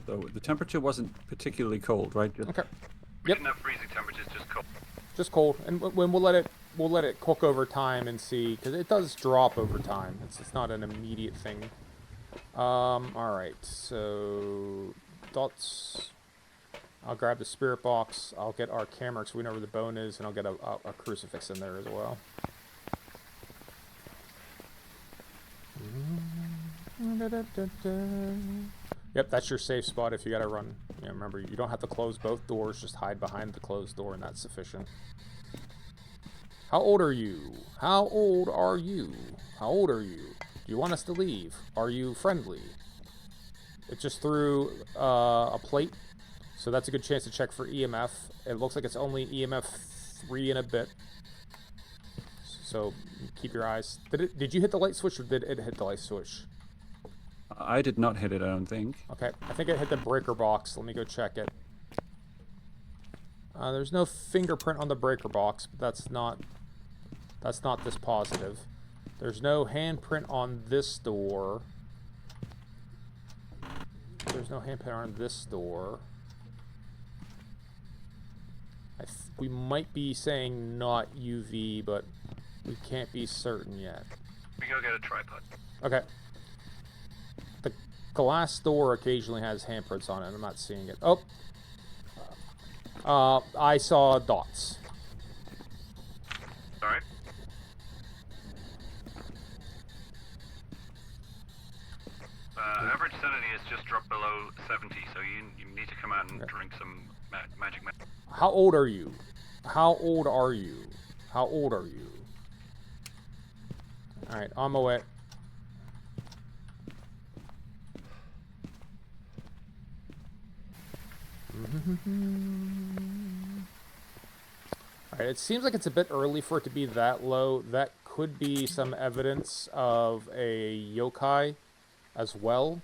So the temperature wasn't particularly cold, right? Just, Okay. We Yep. didn't have freezing temperatures, just cold. Just cold, and when we'll let it cook over time and see, because it does drop over time. It's not an immediate thing. All right, so dots. I'll grab the spirit box. I'll get our camera so we know where the bone is, and I'll get a crucifix in there as well. Yep, that's your safe spot if you gotta run. Yeah, remember, you don't have to close both doors, just hide behind the closed door, and that's sufficient. How old are you? How old are you? How old are you? Do you want us to leave? Are you friendly? It just threw a plate, so that's a good chance to check for EMF. It looks like it's only EMF 3 and a bit. So keep your eyes. Did you hit the light switch, or did it hit the light switch? I did not hit it, I don't think. Okay, I think it hit the breaker box. Let me go check it. There's no fingerprint on the breaker box, but that's not this positive. There's no handprint on this door. There's no handprint on this door. We might be saying not UV, but we can't be certain yet. We go get a tripod. Okay. The glass door occasionally has handprints on it. I'm not seeing it. Oh. I saw dots. Alright. Average sanity has just dropped below 70, so you need to come out and drink some magic. How old are you? How old are you? How old are you? Alright, on my way. Alright, it seems like it's a bit early for it to be that low. That could be some evidence of a yokai as well.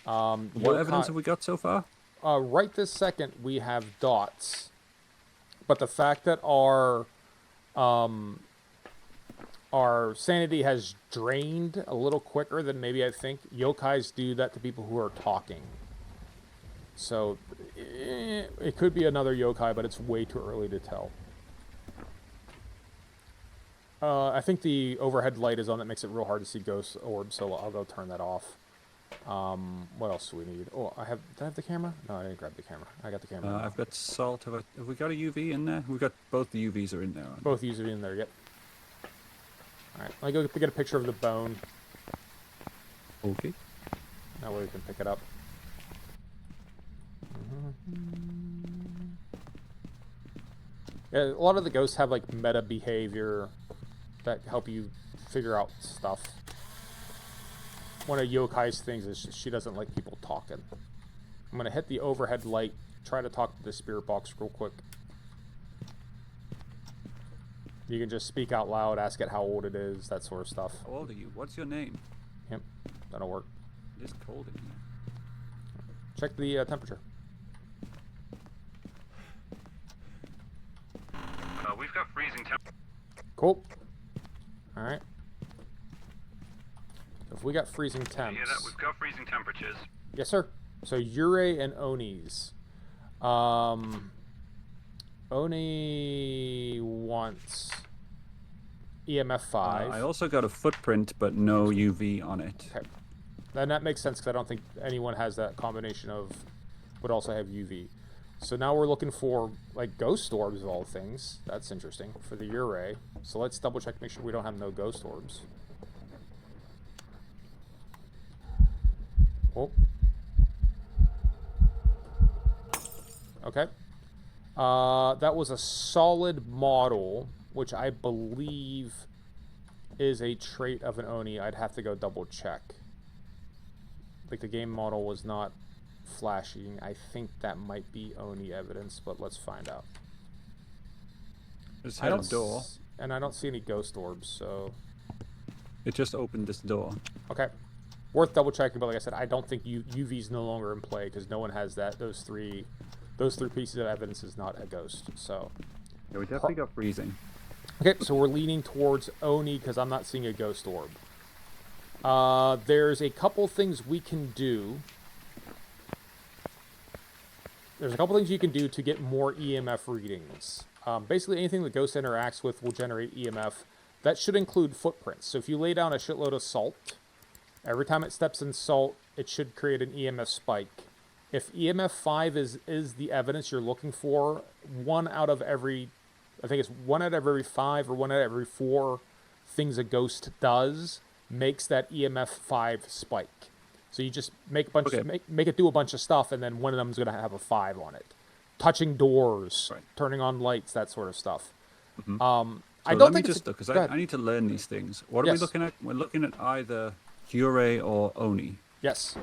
What evidence have we got so far? Right this second, we have dots. But the fact that our sanity has drained a little quicker than maybe I think. Yokais do that to people who are talking. So, it could be another yokai, but it's way too early to tell. I think the overhead light is on that makes it real hard to see ghost orbs, so I'll go turn that off. What else do we need? Oh, did I have the camera? No, I didn't grab the camera. I got the camera. I've got salt. Have we got a UV in there? We've got both the UVs are in there. Both UV in there, yep. Alright, let me go get a picture of the bone. Okay. That way we can pick it up. Yeah, a lot of the ghosts have like meta behavior that help you figure out stuff. One of Yokai's things is she doesn't like people talking. I'm gonna hit the overhead light, try to talk to the spirit box real quick. You can just speak out loud, ask it how old it is, that sort of stuff. How old are you? What's your name? Yep, that'll work. It is cold in here. Check the temperature. We've got freezing temp. Cool. Alright. If we got freezing temps... Yeah, we've got freezing temperatures. Yes, sir. So, Yurei and Onis. Oni wants EMF 5. I also got a footprint, but no UV on it. Okay. Then that makes sense, because I don't think anyone has that combination of... would also have UV. So now we're looking for, like, ghost orbs of all things. That's interesting, for the Yurei. So let's double check, make sure we don't have no ghost orbs. Oh. Okay. That was a solid model, which I believe is a trait of an Oni. I'd have to go double check. Like, the game model was not flashing. I think that might be Oni evidence, but let's find out. Just I had a don't door. and I don't see any ghost orbs, so It just opened this door. okay. Worth double checking, but like I said, I don't think UV's no longer in play because no one has that. Those three pieces of evidence is not a ghost. So Yeah, we definitely got freezing. okay, so we're leaning towards Oni because I'm not seeing a ghost orb. There's a couple things we can do. There's a couple things you can do to get more EMF readings. Basically, anything the ghost interacts with will generate EMF. That should include footprints. So if you lay down a shitload of salt, every time it steps in salt, it should create an EMF spike. If EMF 5 is the evidence you're looking for, one out of every 5 or 1 out of every 4 things a ghost does makes that EMF 5 spike. So you just make a bunch make it do a bunch of stuff, and then one of them is going to have a 5 on it. Touching doors, turning on lights, that sort of stuff. Mm-hmm. I don't think just look, because I need to learn these things. What are we looking at? We're looking at either Yurei or Oni. Yes.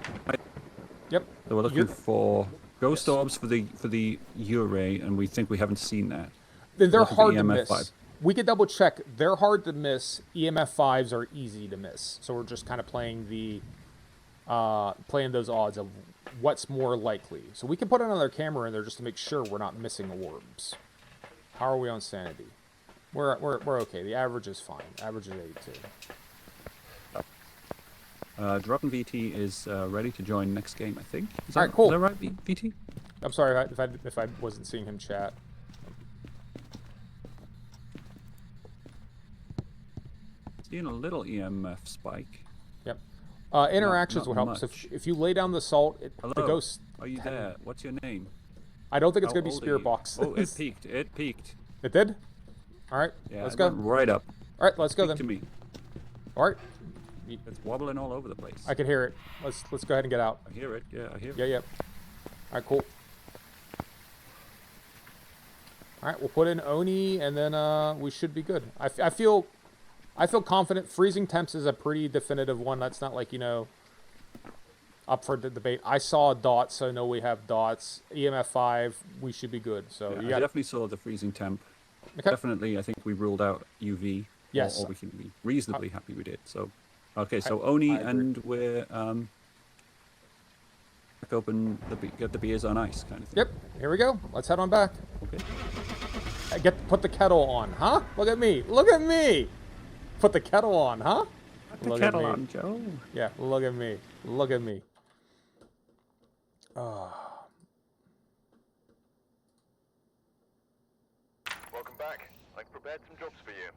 Yep. So we're looking for ghost orbs for the Yurei, and we think we haven't seen that. They're hard to miss. 5. We could double check. They're hard to miss. EMF 5s are easy to miss. So we're just kind of playing those odds of what's more likely. So we can put another camera in there just to make sure we're not missing orbs. How are we on sanity? We're okay. The average is fine. Average is 82. Dropping VT is ready to join next game, I think. All right, cool. Is that right, VT? I'm sorry if I wasn't seeing him chat. Seeing a little EMF spike. Yep. Interactions not will help. So if you lay down the salt, Hello. the ghost... Are you there? What's your name? I don't think it's How going to be old are Spirit you? Box. Oh, it peaked. It peaked. It did? All right, Yeah, let's it go. went right up. All right, let's go then. To me. All right. It's wobbling all over the place. I can hear it. Let's go ahead and get out. I hear it. Yeah, I hear it. Yeah. All right, cool. All right, we'll put in Oni, and then we should be good. I feel confident. Freezing temps is a pretty definitive one. That's not like, up for the debate. I saw dots, so I know we have dots. EMF 5, we should be good. So Yeah, you I got definitely saw the freezing temp. Okay. Definitely, I think we ruled out UV. Yes. Or we can be reasonably happy we did. So, okay, so Oni, and we're back open, get the beers on ice kind of thing. Yep, here we go. Let's head on back. Okay. Put the kettle on, huh? Look at me. Look at me. Put the kettle on, huh? Put the Look kettle at me. on, Joe. Yeah, look at me. Look at me. Welcome back. I've prepared some jobs for you.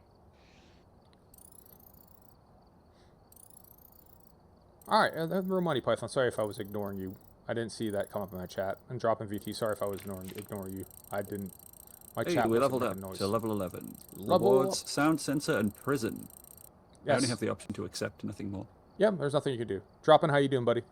All right, real Monty Python. Sorry if I was ignoring you. I didn't see that come up in my chat. And dropping VT. Sorry if I was ignoring you. I didn't. My Hey, chat we wasn't leveled making up noise. to level 11. Level Rewards, sound sensor, and prison. I Yes. only have the option to accept, nothing more. Yeah, there's nothing you can do. Dropping. How you doing, buddy?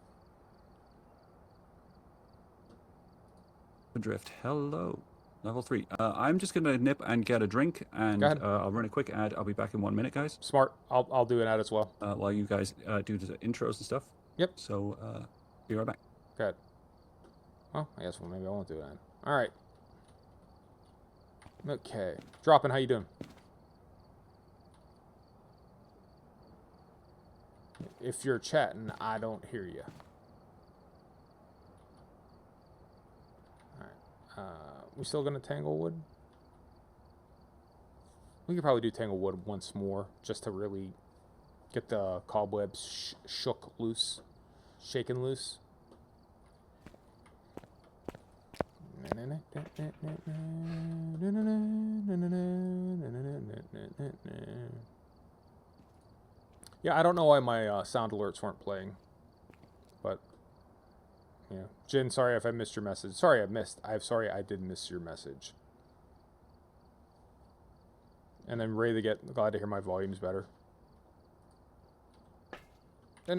Adrift. Hello. Level 3. I'm just going to nip and get a drink, and Go ahead. I'll run a quick ad. I'll be back in 1 minute, guys. Smart. I'll do an ad as well. While you guys do the intros and stuff. Yep. So, be right back. Good. Well, I guess maybe I won't do that. All right. Okay. Dropping. How you doing? If you're chatting, I don't hear you. All right. We still gonna Tanglewood? We could probably do Tanglewood once more, just to really get the cobwebs shaken loose. Yeah, I don't know why my sound alerts weren't playing, but yeah. Jin, sorry if I missed your message. I'm sorry I did miss your message. And then Ray, glad to hear my volume's better. You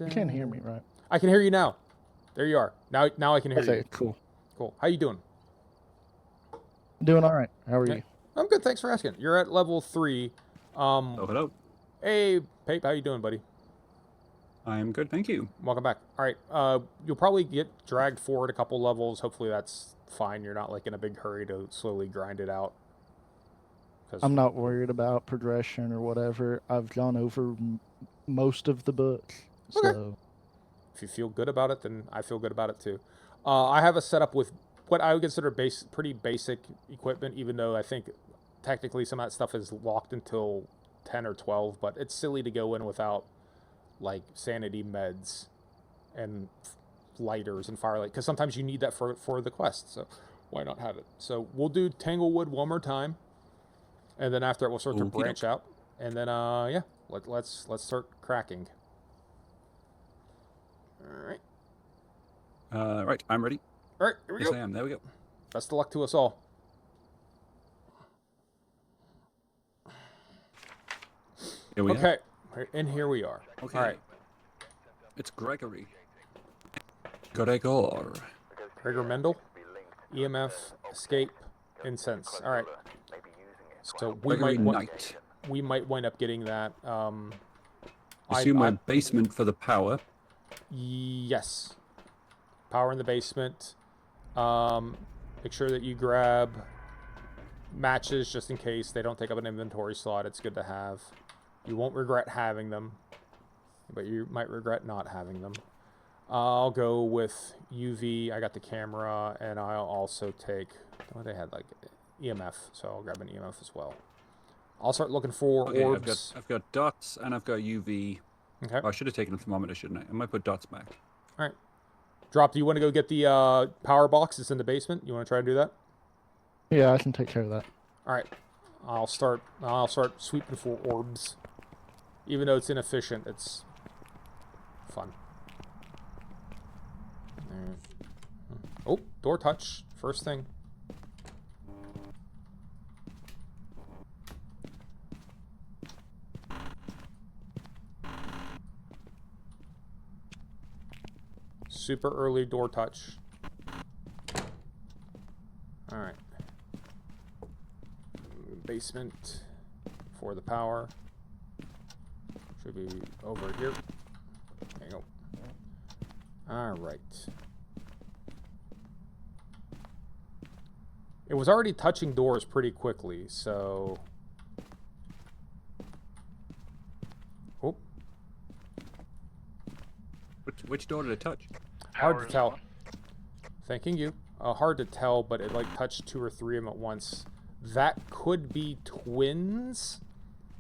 can't hear me, right? I can hear you now. There you are. Now I can hear you. Okay, cool. Cool. How you doing? Doing all right. How are you? I'm good. Thanks for asking. You're at level 3. Oh, hello. Hey, Pape, how you doing, buddy? I am good, thank you. Welcome back. All right, you'll probably get dragged forward a couple levels. Hopefully that's fine. You're not like in a big hurry to slowly grind it out. I'm not worried about progression or whatever. I've gone over most of the books, Okay. so If you feel good about it, then I feel good about it too. I have a setup with what I would consider pretty basic equipment, even though I think technically some of that stuff is locked until 10 or 12, but it's silly to go in without like sanity meds and lighters and firelight, because sometimes you need that for the quest, so why not have it? So we'll do Tanglewood one more time, and then after it we'll start to branch out, and then yeah, let's start cracking. Right, I'm ready. All right, here we Yes, go. I am. There we go. Best of luck to us all. Here we Okay, and here we are. Okay. All right, It's Gregory. Gregor. Gregor Mendel, EMF, escape, incense. All right. So Gregory Knight. we might wind up getting that. Assume my basement for the power. Yes. Power in the basement. Make sure that you grab matches just in case they don't take up an inventory slot. It's good to have. You won't regret having them, but you might regret not having them. I'll go with UV. I got the camera, and I'll also take... Oh, they had like EMF, so I'll grab an EMF as well. I'll start looking for orbs. I've got dots and I've got UV. Okay. Oh, I should have taken a thermometer, shouldn't I? I might put dots back. All right. Drop, do you want to go get the power box? It's in the basement. You want to try to do that? yeah, I can take care of that. All right. I'll start sweeping for orbs. Even though it's inefficient, it's fun. Oh, door touch. First thing. Super early door touch. Alright. Basement for the power. Should be over here. There you go. Alright. It was already touching doors pretty quickly, so... Oh. Which door did it touch? Hard to tell. Thanking you. Hard to tell, but it like touched 2 or 3 of them at once. That could be twins?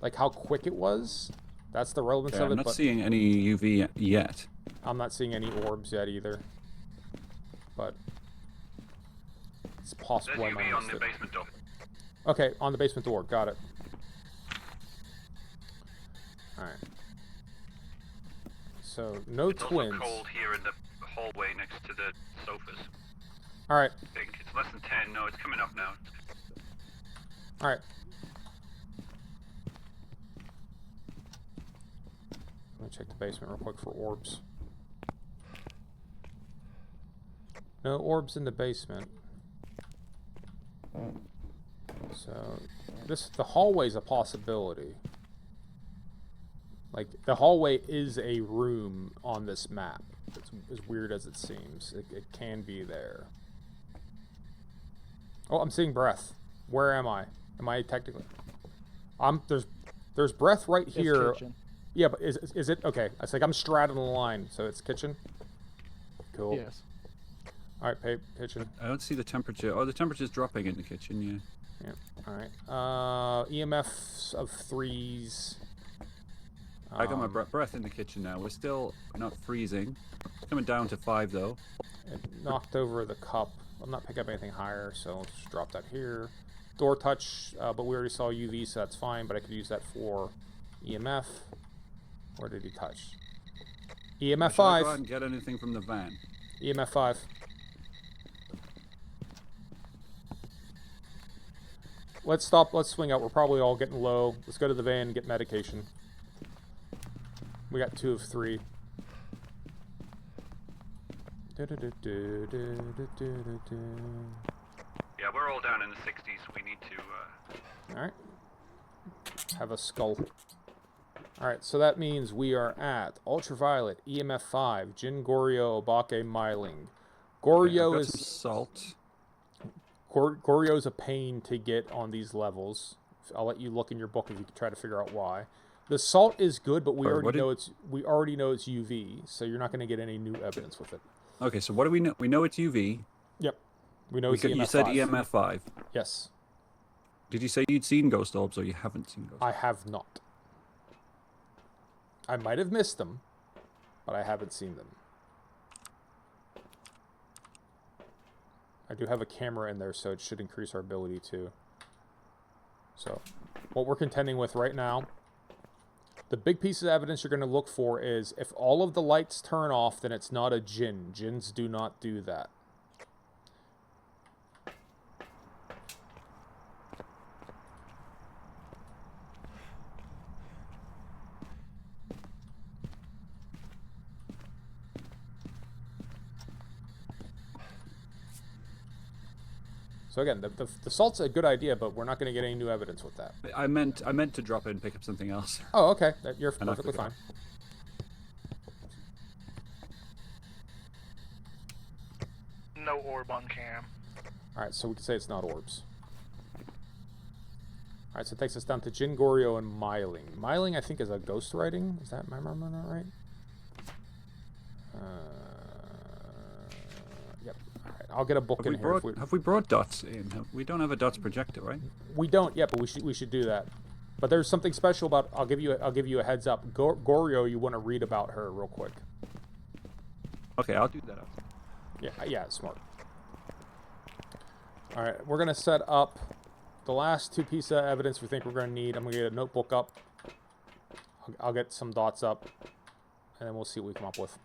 Like how quick it was? That's the relevance of it. I'm not seeing any UV yet. I'm not seeing any orbs yet either. But it's possible I There's might UV have on missed the it. basement door. Okay, on the basement door. Got it. Alright. So, no It's twins. also cold here in the hallway next to the sofas. Alright, I think it's less than 10. No, it's coming up now. alright. Let me check the basement real quick for orbs. No orbs in the basement. So, the hallway's a possibility. Like, the hallway is a room on this map. It's as weird as it seems. It can be there. Oh, I'm seeing breath. Where am I? Am I technically... There's breath right here. It's kitchen. Yeah, but is it... Okay, it's like I'm straddling the line, so it's kitchen? Cool. Yes. Alright, kitchen. I don't see the temperature. Oh, the temperature's dropping in the kitchen, yeah. Yeah, alright. EMFs of 3s. I got my breath in the kitchen now. We're still not freezing. It's coming down to 5, though. It knocked over the cup. I'm not picking up anything higher, so let's just drop that here. Door touch, but we already saw UV, so that's fine, but I could use that for EMF. Where did he touch? EMF Shall I 5. go out and get anything from the van? EMF 5. Let's stop. Let's swing out. We're probably all getting low. Let's go to the van and get medication. We got 2 of 3. Yeah, we're all down in the 60s. We need to. Alright. Have a skull. Alright, so that means we are at Ultraviolet, EMF 5, Jin, Goryo, Obake, Myling. Goryo I've got is... some salt. Goryo's a pain to get on these levels. I'll let you look in your book if you can try to figure out why. The salt is good, but we already know it's UV, so you're not going to get any new evidence with it. Okay, so what do we know? We know it's UV. Yep. We know it's EMF 5. You said EMF 5. Yes. Did you say you'd seen ghost orbs or you haven't seen ghost orbs? I have not. I might have missed them, but I haven't seen them. I do have a camera in there, so it should increase our ability to. So, what we're contending with right now, the big piece of evidence you're going to look for is if all of the lights turn off, then it's not a Jinn. Jinns do not do that. So again, the salt's a good idea, but we're not going to get any new evidence with that. I meant to drop in and pick up something else. Oh, okay. You're perfectly fine. No orb on cam. Alright, so we can say it's not orbs. Alright, so it takes us down to Jin, Goryo, and Myling. Myling, I think, is a ghost writing. Is that, am I remembering that right? Yep. Alright, I'll get a book in here. Have we brought dots in? We don't have a dots projector, right? We don't yet, but we should do that. But there's something special about. I'll give you a heads up. Goryo, you want to read about her real quick. Okay, I'll do that. Yeah, smart. All right, we're gonna set up the last two pieces of evidence we think we're gonna need. I'm gonna get a notebook up. I'll get some dots up, and then we'll see what we come up with.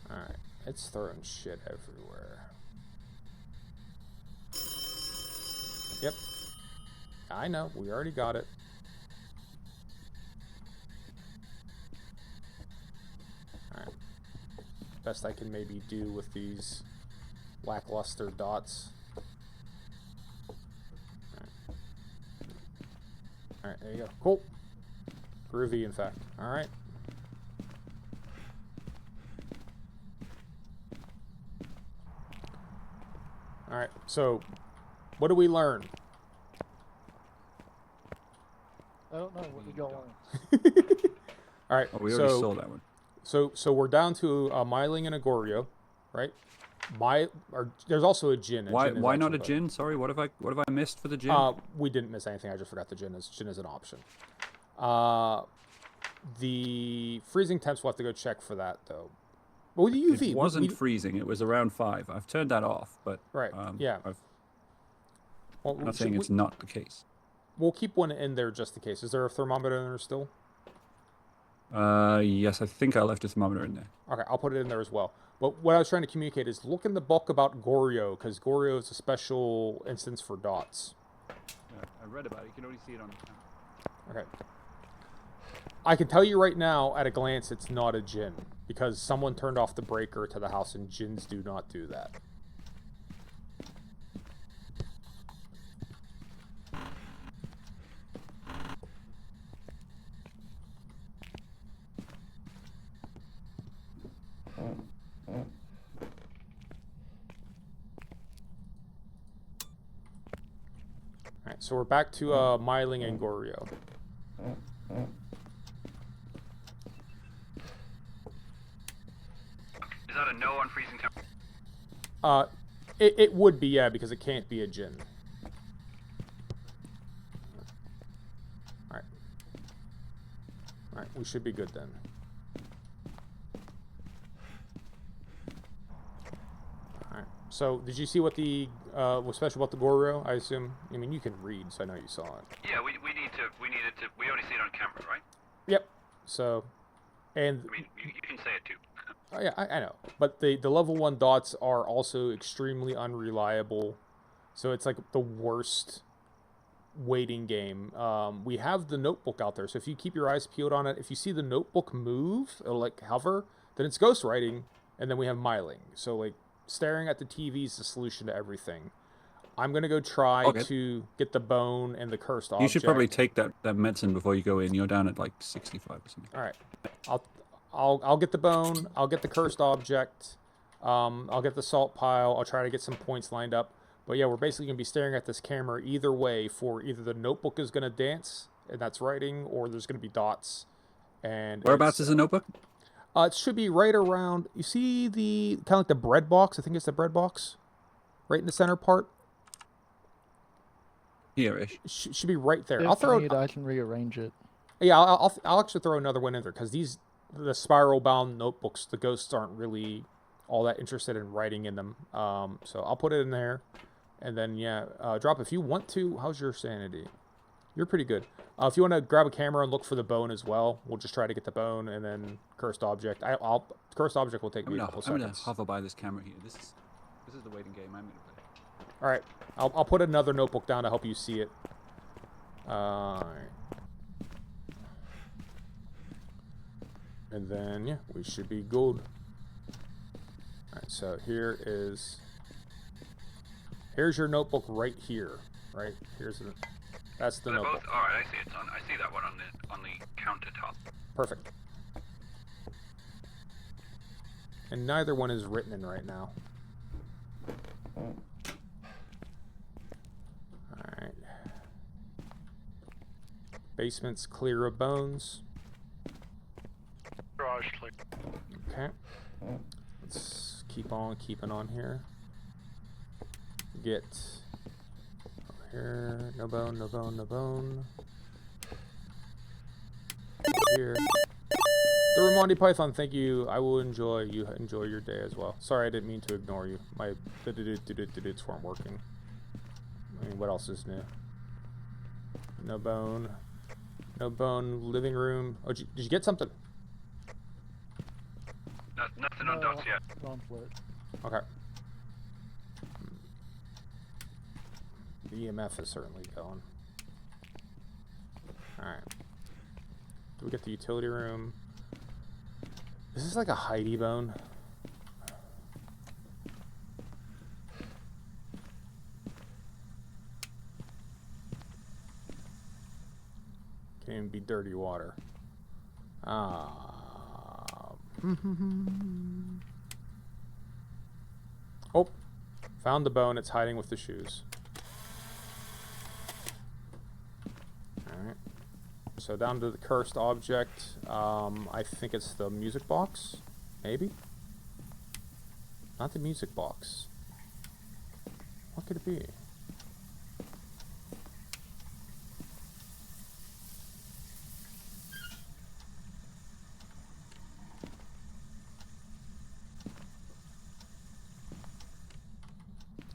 Alright, it's throwing shit everywhere. Yep. I know, we already got it. Alright. Best I can maybe do with these lackluster dots. Alright, there you go. Cool. Groovy, in fact. Alright. Alright, so what do we learn? I don't know. What we go on? Alright, Oh, we already saw that one. So we're down to a Myling and a Goryo, right? There's also a Jin. Why not a Jin? Sorry, what have I missed for the Jin? We didn't miss anything. I just forgot the Jin is an option. The freezing temps, we'll have to go check for that though. But with the UV, it wasn't freezing. It was around 5. I've turned that off, but right. Yeah. I'm not saying it's not the case. We'll keep one in there just in case. Is there a thermometer in there still? Yes, I think I left a thermometer in there. Okay, I'll put it in there as well. But what I was trying to communicate is look in the book about Goryo, because Goryo is a special instance for dots. Yeah, I read about it. You can only see it on the camera. Okay. I can tell you right now, at a glance, it's not a Jin, because someone turned off the breaker to the house, and Jinns do not do that. Alright, so we're back to Myling and Goryo. Is that a no on freezing temp? It would be, yeah, because it can't be a Jin. Alright. Alright, we should be good then. Alright, so did you see what the was special about the Goryo? I assume. I mean, you can read, so I know you saw it. Yeah, we only see it on camera, right? Yep. So, and I mean, you can say it too. oh, yeah, I know. But the level 1 dots are also extremely unreliable. So it's like the worst waiting game. We have the notebook out there, so if you keep your eyes peeled on it, if you see the notebook move or like hover, then it's ghostwriting, and then we have myling. So like staring at the TV is the solution to everything. I'm gonna go try to get the bone and the cursed object. You should probably take that medicine before you go in. You're down at like 65 or something. All right, I'll get the bone. I'll get the cursed object. I'll get the salt pile. I'll try to get some points lined up. But yeah, we're basically gonna be staring at this camera either way. For either the notebook is gonna dance and that's writing, or there's gonna be dots. And whereabouts is the notebook? It should be right around. You see the kind of like the bread box. I think it's the bread box, right in the center part. Here-ish. Should be right there. If I'll throw. I can rearrange it. Yeah, I'll actually throw another one in there because the spiral bound notebooks, the ghosts aren't really all that interested in writing in them. So I'll put it in there, and then yeah, drop if you want to. How's your sanity? You're pretty good. If you want to grab a camera and look for the bone as well, we'll just try to get the bone and then cursed object. Cursed object will take me a couple seconds. I'm gonna hover by this camera here. This is the waiting game I'm gonna play. All right, I'll put another notebook down to help you see it. All right. And then yeah, we should be good. All right, so here's your notebook right here. Right that's the notebook. All right, I see it. I see that one on the countertop. Perfect. And neither one is written in right now. Alright. Basement's clear of bones. Garage clear. Okay. Let's keep on keeping on here. Get over here. No bone, no bone, no bone. Here. The Ramondi Python, thank you. I will enjoy your day as well. Sorry, I didn't mean to ignore you. The dudes weren't working. I mean, what else is new? No bone. No bone. Living room. Oh, did you get something? Nothing on dots yet. Okay. The EMF is certainly going. Alright. Do we get the utility room? Is this like a Heidi bone? Can't even be dirty water. Oh, found the bone. It's hiding with the shoes. Alright. So down to the cursed object. I think it's the music box. Maybe? Not the music box. What could it be?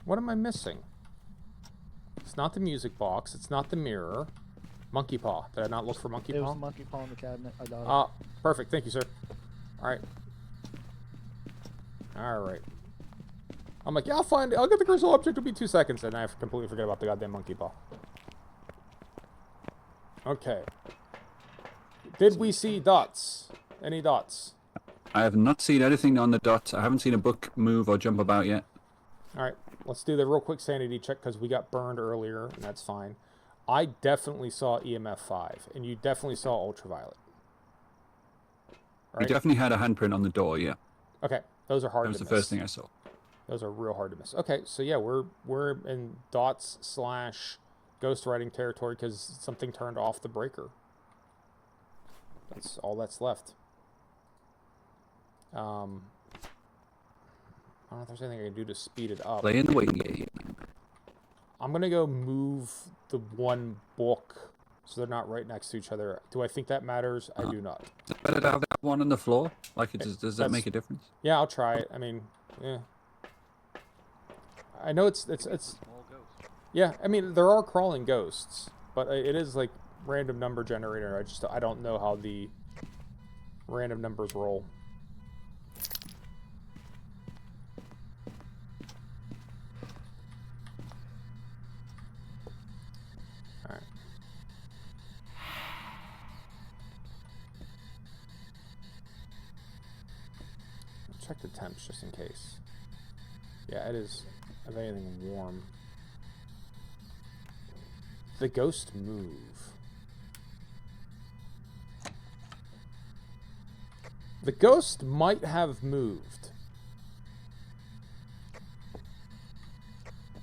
What am I missing? It's not the music box. It's not the mirror. Monkey paw. Did I not look for monkey paw? It was a monkey paw in the cabinet. I got it. Perfect. Thank you, sir. Alright. Alright. I'm like, yeah, I'll get the cursed object. It'll be 2 seconds. And I completely forget about the goddamn monkey paw. Okay. Did we see dots? Any dots? I have not seen anything on the dots. I haven't seen a book move or jump about yet. Alright. Let's do the real quick sanity check because we got burned earlier, and that's fine. I definitely saw EMF 5, and you definitely saw ultraviolet. You definitely had a handprint on the door, yeah. Okay, those are hard to miss. That was the first thing I saw. Those are real hard to miss. Okay, so yeah, we're in dots / ghostwriting territory because something turned off the breaker. That's all that's left. I don't know if there's anything I can do to speed it up. Play in the waiting game. I'm going to go move the one book so they're not right next to each other. Do I think that matters? I do not. Is it better to have that one on the floor? Like, does that make a difference? Yeah, I'll try it. I mean, yeah. I know it's yeah, I mean, there are crawling ghosts, but it is like random number generator. I don't know how the random numbers roll. check the temps just in case. Yeah, it is, if anything, warm. The ghost move. The ghost might have moved.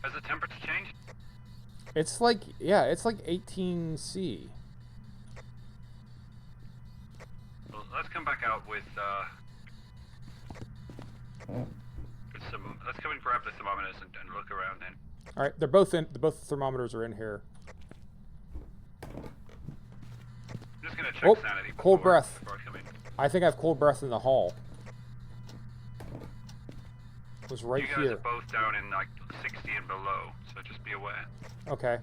Has the temperature changed? It's like, yeah, it's like 18°C. Well, let's come back out with some. Let's come and grab the thermometers and look around then. All right, they're both in. Both thermometers are in here. I'm just gonna check Oh, sanity. cold breath. Before I come in. I think I have cold breath in the hall. It was right you guys here. are both down in like 60 and below, so just be aware. Okay.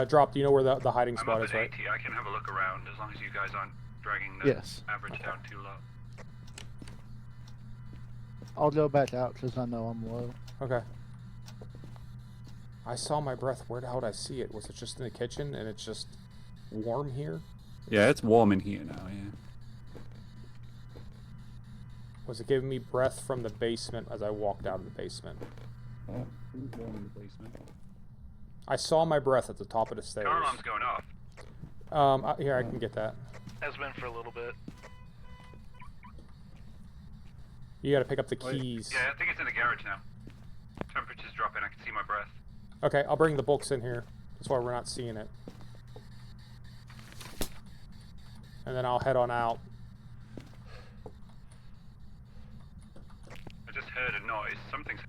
Drop. Do you know where the hiding I'm spot up is? at Right. 80. I can have a look around as long as you guys aren't dragging the Yes. average down too low. I'll go back out because I know I'm low. Okay. I saw my breath. Where the hell did I see it? Was it just in the kitchen and it's just warm here? Yeah, it's warm in here now. Yeah. Was it giving me breath from the basement as I walked out of the basement? Warm in the basement. I saw my breath at the top of the stairs. Car alarm's going off. Here, I can get that. Has been for a little bit. You gotta pick up the keys. Yeah, I think it's in the garage now. Temperature's dropping. I can see my breath. Okay, I'll bring the books in here. That's why we're not seeing it. And then I'll head on out. I just heard a noise. Something's.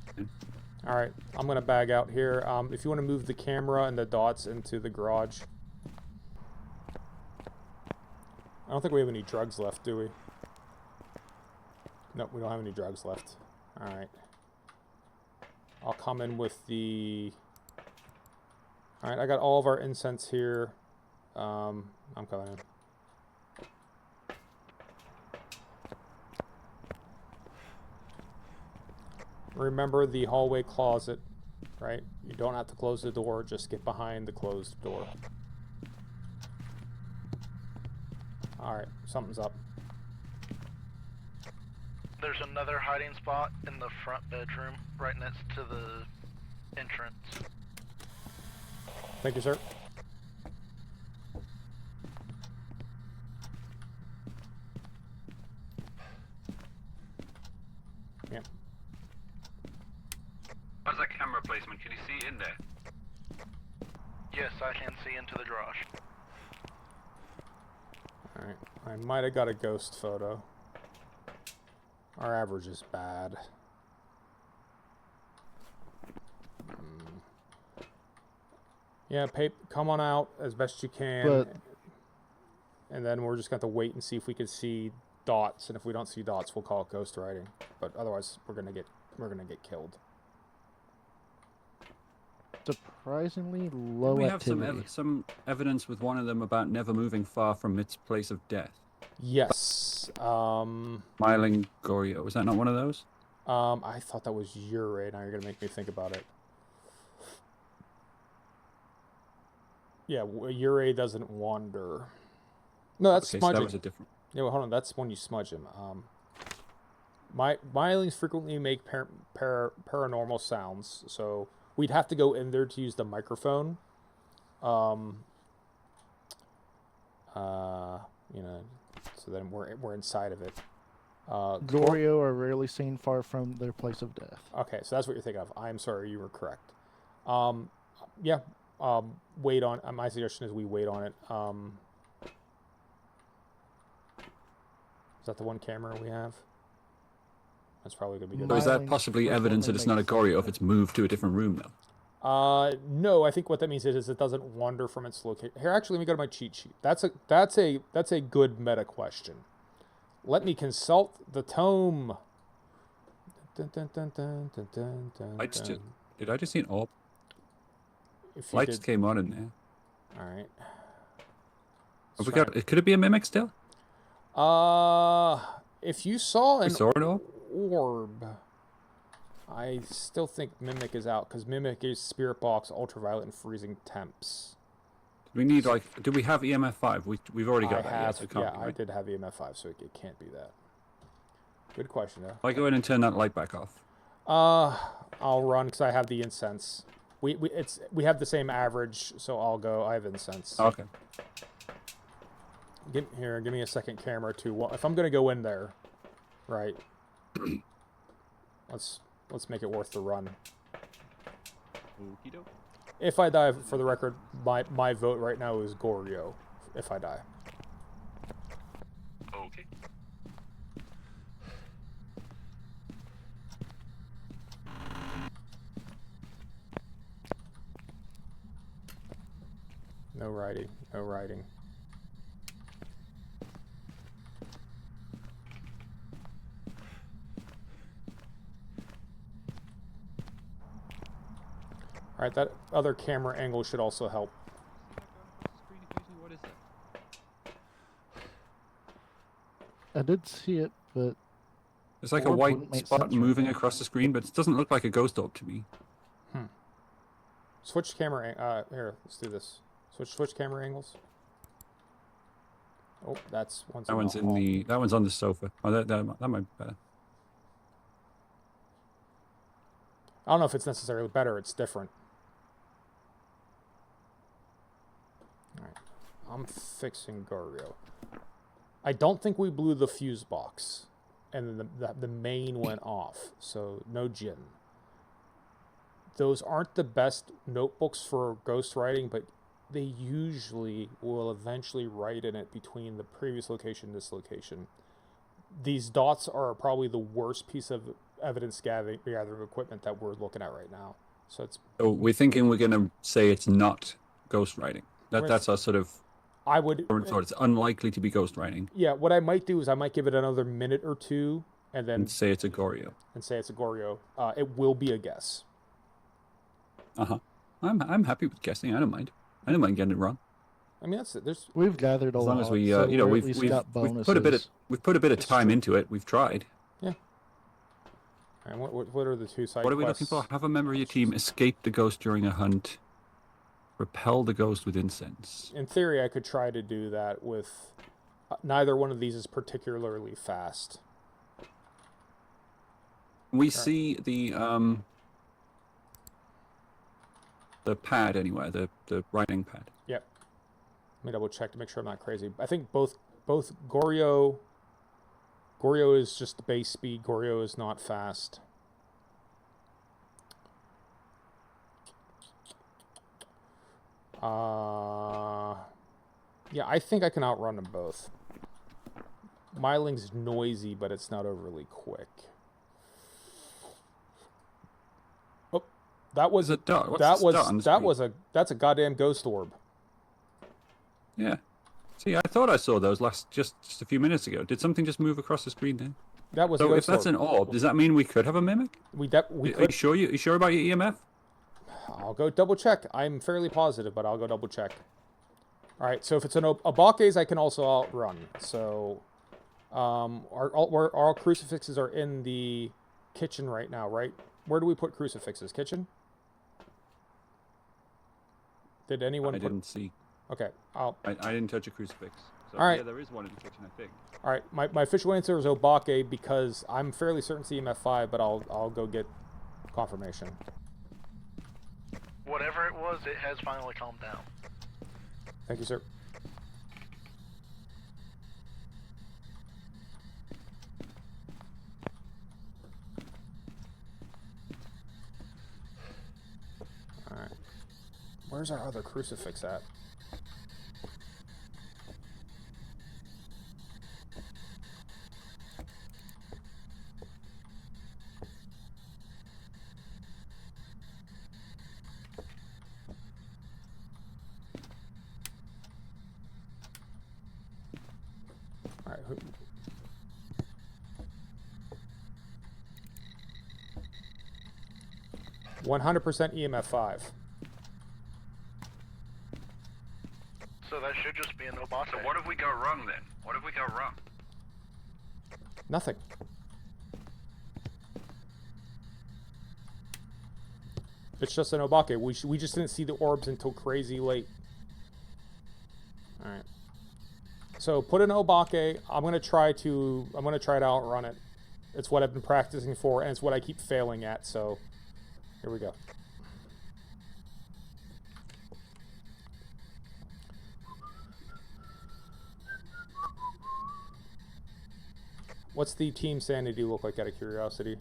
Alright, I'm gonna bag out here. If you want to move the camera and the dots into the garage. I don't think we have any drugs left, do we? Nope, we don't have any drugs left. Alright. I'll come in with the... Alright, I got all of our incense here. I'm coming in. Remember the hallway closet, right? You don't have to close the door, just get behind the closed door. Alright, something's up. There's another hiding spot in the front bedroom, right next to the entrance. Thank you, sir. Yeah. How's that camera placement? Can you see in there? Yes, I can see into the garage. Alright, I might have got a ghost photo. Our average is bad. Yeah, come on out as best you can. But- And then we're just going to have to wait and see if we can see dots. And if we don't see dots, we'll call it ghost writing. But otherwise, we're gonna get killed. Surprisingly low We have activity. some evidence with one of them about never moving far from its place of death. Yes. Smiling Gorio. Was that not one of those? I thought that was Ure. Now you're gonna make me think about it. Yeah, Ure doesn't wander. No, that's Okay, so smudging. that was a different. Yeah, well, hold on. That's when you smudge him. Mylings frequently make paranormal sounds, so we'd have to go in there to use the microphone. You know, so then we're inside of it. Gorio are rarely seen far from their place of death. Okay, so that's what you're thinking of. I'm sorry, you were correct. Yeah. Wait on. My suggestion is we wait on it. Is that the one camera we have? That's probably gonna be good. So is that Smiling possibly frequently evidence that it's not a makes Gorio if it's moved to a different room though? No, I think what that means is it doesn't wander from its location. Here, actually, let me go to my cheat sheet. That's a good meta question. Let me consult the tome. Dun, dun, dun, dun, dun, dun, dun, Lights dun. just, did I just see an orb? If you Lights did, came on in there. all right. Have we got? Could it be a mimic still? If you saw We an saw an orb. orb, I still think Mimic is out because Mimic is Spirit Box, Ultraviolet, and Freezing Temps. We need like. Do we have EMF 5? We've already got I that. have, Yes, it can't yeah, be, I right? did have EMF 5, so it can't be that. Good question, though. I go in and turn that light back off. I'll run because I have the incense. We have the same average, so I'll go. I have incense. Okay. Give me a second camera too. Well, if I'm gonna go in there, right? let's make it worth the run. Okey-doke. If I die, for the record, my vote right now is Goryo. If I die. Okay. No riding. No riding. All right, that other camera angle should also help. What is that? I did see it, but It's like a orb white wouldn't make spot sense moving right now. across the screen, but it doesn't look like a ghost orb to me. Switch camera. Here, let's do this. Switch camera angles. Oh, that's one's That one's in hall. the. That one's on the sofa. Oh, that might be better. I don't know if it's necessarily better. It's different. All right, I'm fixing Goryo. I don't think we blew the fuse box, and then the main went off. So no Jin. Those aren't the best notebooks for ghost writing, but they usually will eventually write in it between the previous location and this location. These dots are probably the worst piece of evidence gathering equipment that we're looking at right now. So it's. So we're thinking we're going to say it's not ghost writing. We're- That's our sort of I would. current thought. It's unlikely to be ghost writing, Yeah, what I might do is I might give it another minute or two, and then and say it's a Goryo. say it's a Goryo. It will be a guess. I'm happy with guessing. I don't mind. I don't mind getting it wrong. I mean, that's it. There's. we've gathered a As lot. long as we, so you know, we're at we've least got we've put a bit of bonuses. time into it. We've tried. And what are the two side What are we quests? looking for? Have a member of your team escape the ghost during a hunt. Repel the ghost with incense. In theory, I could try to do that with. Neither one of these is particularly fast. We see the pad anywhere, the writing pad. Yep. Let me double check to make sure I'm not crazy. I think both Goryo is just the base speed. Goryo is not fast. Yeah, I think I can outrun them both. Myling's noisy, but it's not overly quick. Oh, that was There's a dot. What's this dot on the screen? That's a goddamn ghost orb. Yeah. See, I thought I saw those just a few minutes ago. Did something just move across the screen then? That was a So if ghost that's orb. an orb, does that mean we could have a mimic? We Are could. you sure? You sure about your EMF? I'll go double check. I'm fairly positive, but I'll go double check. All right, so if it's an Abake's, I can also outrun. So, our crucifixes are in the kitchen right now, right? Where do we put crucifixes? Kitchen? Did anyone I put? didn't see. Okay, I didn't touch a crucifix. So, All right. Yeah, there is one in the kitchen, I think. all right. My official answer is Obake because I'm fairly certain it's EMF 5, but I'll go get confirmation. Whatever it was, it has finally calmed down. Thank you, sir. All right. Where's our other crucifix at? All right. 100% EMF 5. So that should just be an Obate. So what if we go wrong then? What if we go wrong? Nothing. It's just an Obake. We just didn't see the orbs until crazy late. All right. So put an Obake. I'm gonna try to outrun it. It's what I've been practicing for, and it's what I keep failing at, so here we go. What's the team sanity look like, out of curiosity?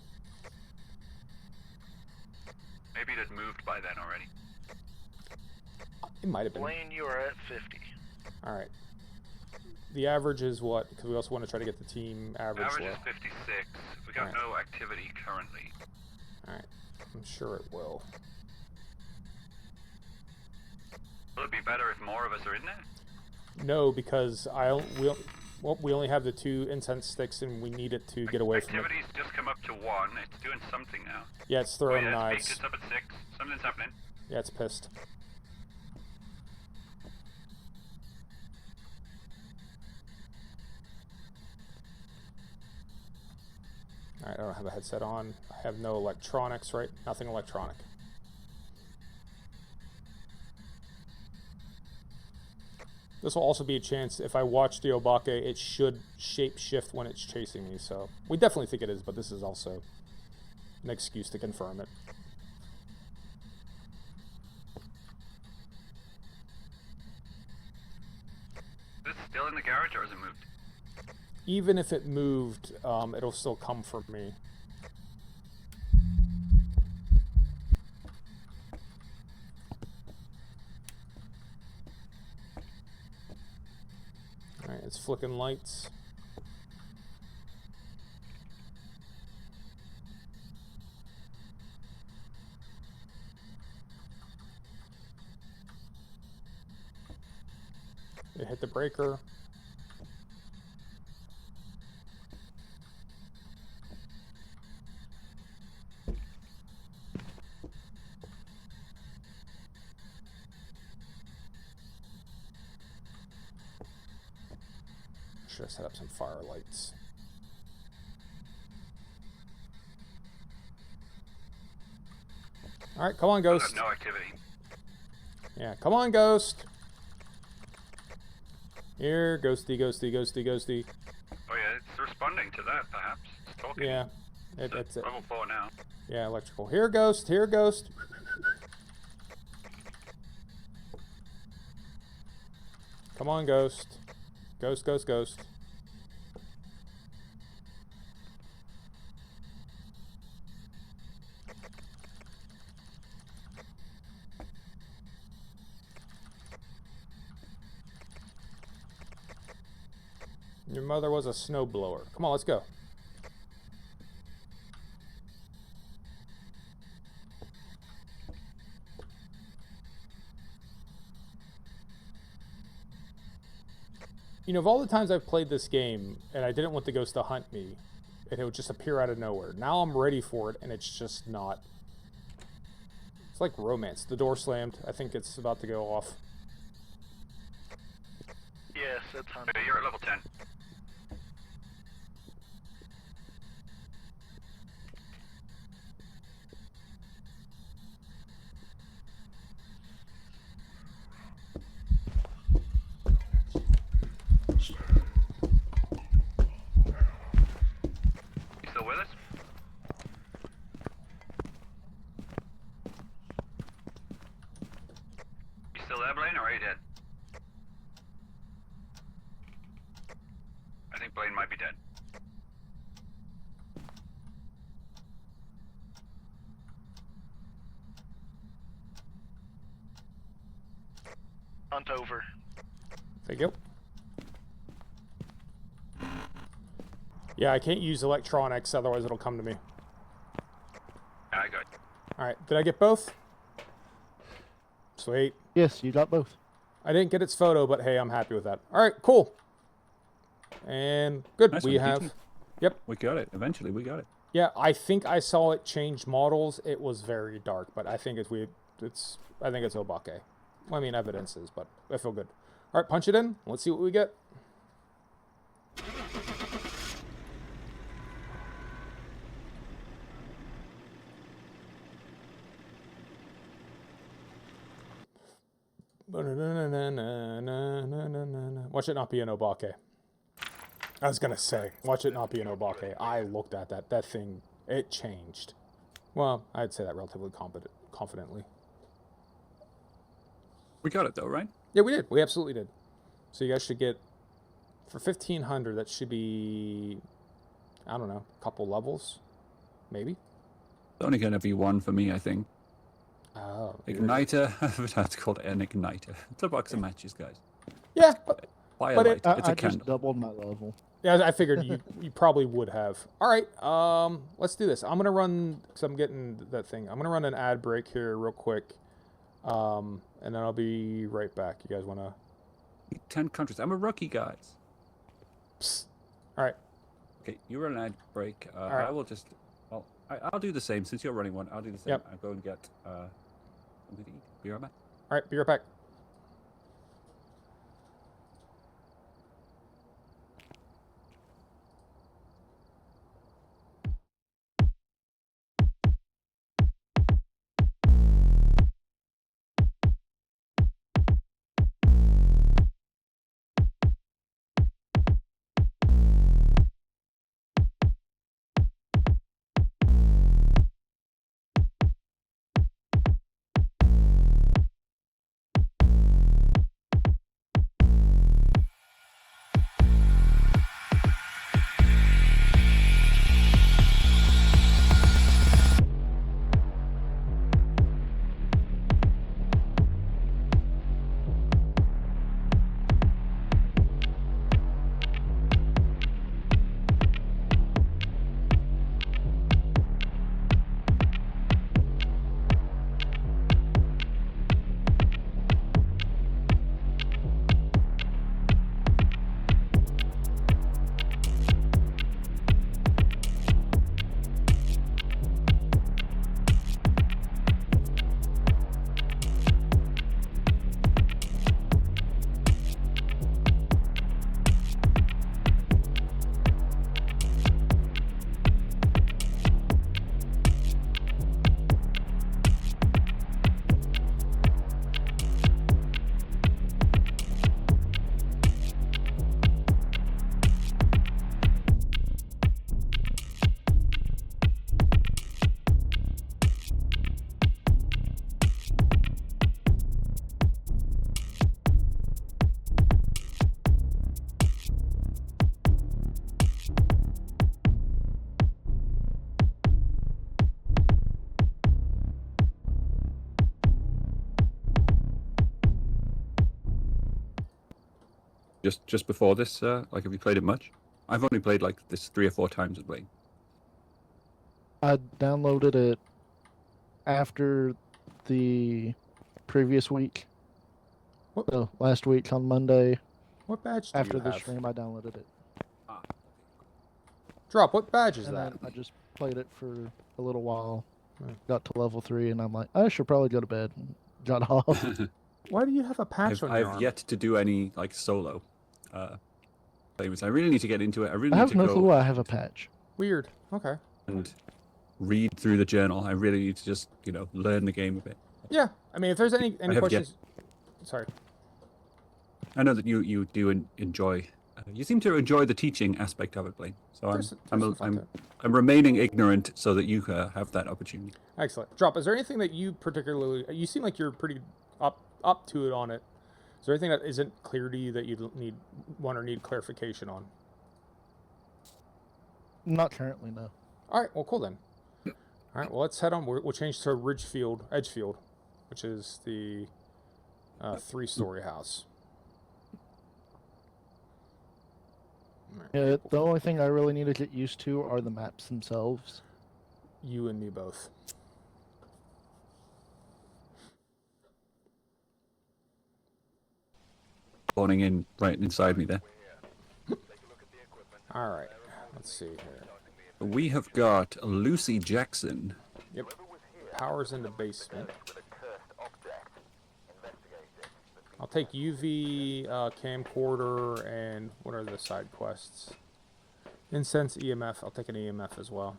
Maybe it had moved by then already. It might have been. Blaine, you are at 50. Alright. The average is what? Because we also want to try to get the team average Average low. is 56. We got Alright. no activity currently. Alright. I'm sure it will. Will it be better if more of us are in there? No, because we only have the 2 incense sticks, and we need it to get away from it. Activity's just come up to 1. It's doing something now. Yeah, it's Oh, throwing yeah, it's knives. peaked. It's up at 6. Something's happening. Yeah, it's pissed. Alright, I don't have a headset on. I have no electronics, right? Nothing electronic. This will also be a chance, if I watch the Obake, it should shape shift when it's chasing me, so we definitely think it is, but this is also an excuse to confirm it. Is it still in the garage or has it moved? Even if it moved, it'll still come from me. Alright, it's flicking lights. It hit the breaker. Should have set up some fire lights. Alright, come on, Ghost. No activity. Yeah, come on, Ghost. Here, Ghosty, Ghosty, Ghosty, Ghosty. Oh yeah, it's responding to that, perhaps. It's talking. Yeah, So that's it. level 4 now. Yeah, electrical. Here, Ghost. Here, Ghost. Come on, Ghost. Ghost, Ghost, Ghost. Your mother was a snowblower. Come on, let's go. You know, of all the times I've played this game, and I didn't want the ghost to hunt me, and it would just appear out of nowhere. Now I'm ready for it, and it's just not. It's like romance. The door slammed. I think it's about to go off. Yes, it's hunting. Okay, you're at level 10. You still with us? You still there, Blaine, or are you dead? I think Blaine might be dead. Hunt over. Thank you. Yeah, I can't use electronics, otherwise it'll come to me. Yeah, I got it. Alright, did I get both? Sweet. Yes, you got both. I didn't get its photo, but hey, I'm happy with that. Alright, cool. And good, Nice we one, have... Keaton. Yep. We got it. Eventually, we got it. Yeah, I think I saw it change models. It was very dark, but I think it's Obake. Well, I mean, evidence is, but I feel good. Alright, punch it in. Let's see what we get. Watch it not be an Obake. I was gonna say, watch it not be an Obake. I looked at that. That thing, it changed. Well, I'd say that relatively confidently. We got it though, right? Yeah, we did. We absolutely did. So you guys should get, for 1,500, that should be, I don't know, a couple levels, maybe. It's only gonna be one for me, I think. Oh. Igniter. That's called an igniter. It's a box of matches, guys. Yeah, but Firelight. it- It's a I just candle. doubled my level. yeah, I figured you probably would have. All right, let's do this. I'm gonna run, because I'm getting that thing. I'm gonna run an ad break here real quick, and then I'll be right back. You guys wanna? 10 countries. I'm a rookie, guys. Psst. All right. Okay, you run an ad break. right. I will just. Well, I'll do the same since you're running one. I'll do the same. Yep. I'll go and get something to eat. Be right back. All right. Be right back. Just before this, like, have you played it much? I've only played like this 3 or 4 times of Blade. I downloaded it after the previous week. What? So last week on Monday, What badge do after you the have? stream, I downloaded it. Drop. What badge is And that? then I just played it for a little while. Right. Got to level 3, and I'm like, I should probably go to bed. And got off. Why do you have a patch on your I've arm? yet to do any like solo players. I really need to get into it. I really I need have to no go clue I have a patch. Weird. Okay. and read through the journal. I really need to just, learn the game a bit. Yeah. I mean, if there's any have yet- questions, sorry. I know that you do enjoy. You seem to enjoy the teaching aspect of it, Blaine. So There's some fun to it. I'm remaining ignorant so that you have that opportunity. Excellent. Drop. Is there anything that you particularly? You seem like you're pretty up to it on it. Is there anything that isn't clear to you that you need clarification on? Not currently, no. All right. Well, cool then. All right. Well, let's head on. We'll change to Edgefield, which is the 3-story house. All right. Yeah, the only thing I really need to get used to are the maps themselves. You and me both. Spawning in right inside me there. All right. Let's see here. We have got Lucy Jackson. Yep. Power's in the basement. I'll take UV, camcorder, and what are the side quests? Incense, EMF. I'll take an EMF as well.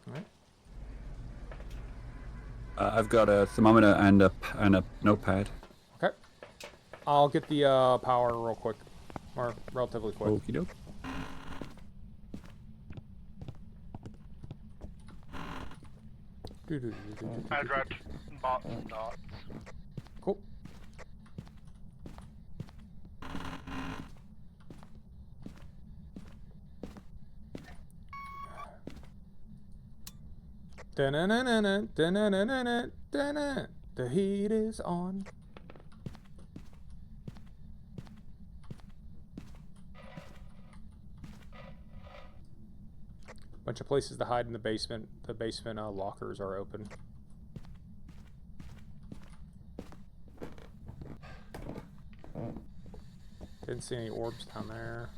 All right. I've got a thermometer and a notepad. Okay. I'll get the power real quick. or relatively quick. Okie doke. I dropped bots and dots. Cool. Da-na-na-na-na, da-na-na-na-na, da-na. The heat is on. Bunch of places to hide in the basement. The basement lockers are open. Didn't see any orbs down there.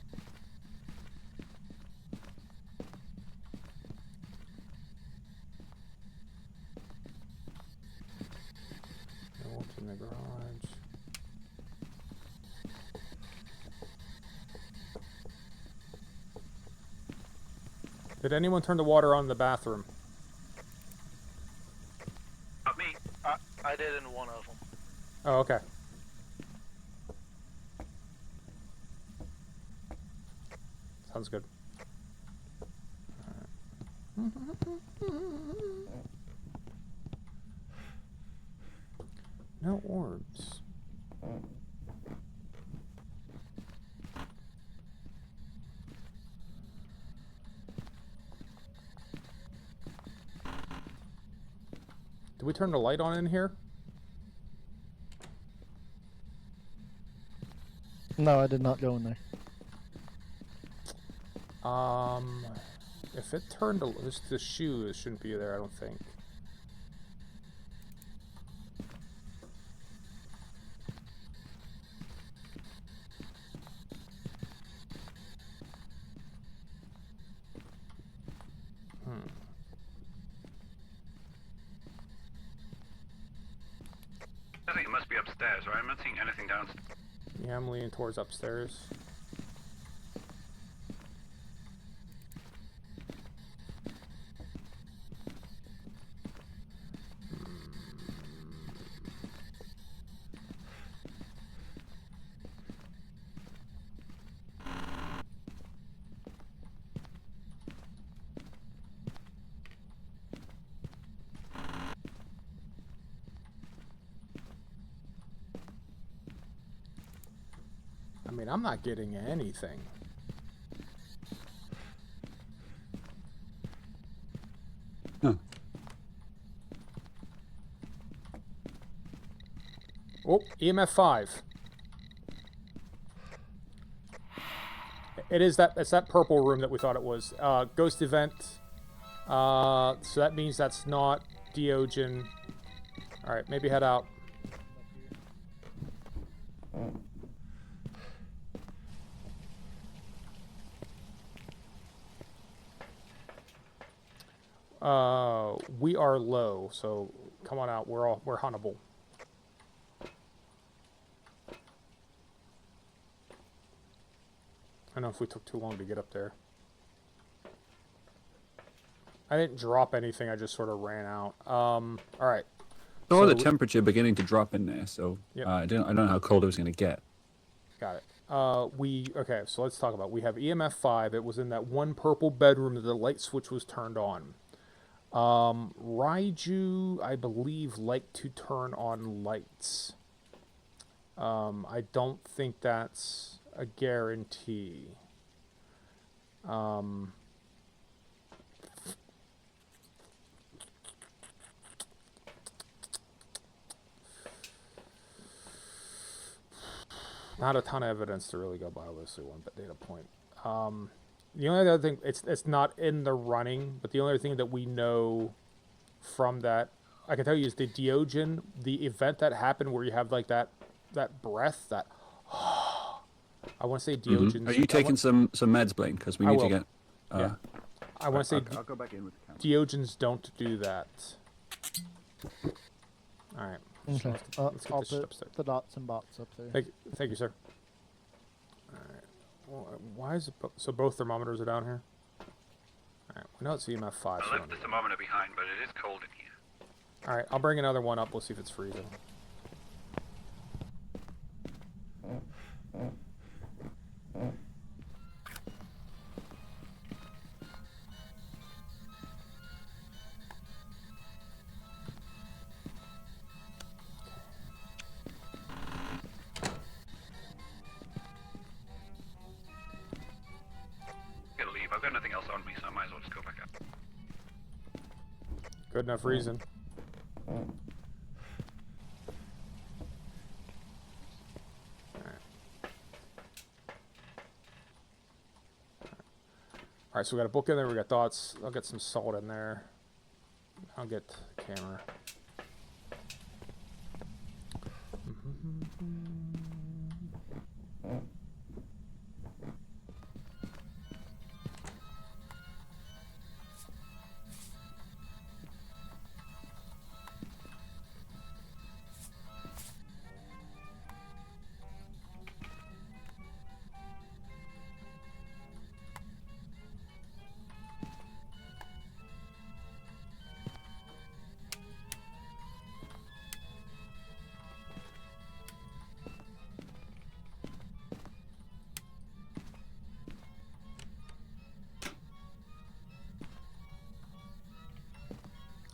No orbs in the garage. Did anyone turn the water on in the bathroom? Not me. I did in one of them. Oh, okay. Sounds good. No orbs. Did we turn the light on in here? No, I did not go in there. If it turned the shoe shouldn't be there, I don't think. I think it must be upstairs, right? I'm not seeing anything downstairs. Yeah, I'm leaning towards upstairs. I mean, I'm not getting anything. Huh. Oh, EMF 5. It's that purple room that we thought it was. Ghost event. So that means that's not Diogen. Alright, maybe head out. We are low, so come on out. We're huntable. I don't know if we took too long to get up there. I didn't drop anything. I just sort of ran out. All right. Saw the temperature beginning to drop in there, so Yep. I don't know how cold it was going to get. Got it. Okay, so let's talk about. We have EMF 5. It was in that one purple bedroom that the light switch was turned on. Raiju, I believe, like to turn on lights. I don't think that's a guarantee. Not a ton of evidence to really go by. Obviously, one data point. The only other thing, it's not in the running, but the only other thing that we know from that, I can tell you, is the Diogen, the event that happened where you have like that breath, that I want to say Diogen. Are you taking some meds, Blaine? Because we need to get. Yeah. I want to say I'll go back in with the camera. Diogens don't do that. All right. Okay. Let's get I'll this shit put upstairs. the dots and bots up there. Thank you, sir. All right. Well, why is it so both thermometers are down here? All right. We know it's EMF 5. I left the thermometer behind, but it is cold in here. All right. I'll bring another one up. We'll see if it's freezing. got nothing else on me, so I might as well just go back up. Good enough reason. Alright, so we got a book in there, we got dots. I'll get some salt in there. I'll get camera.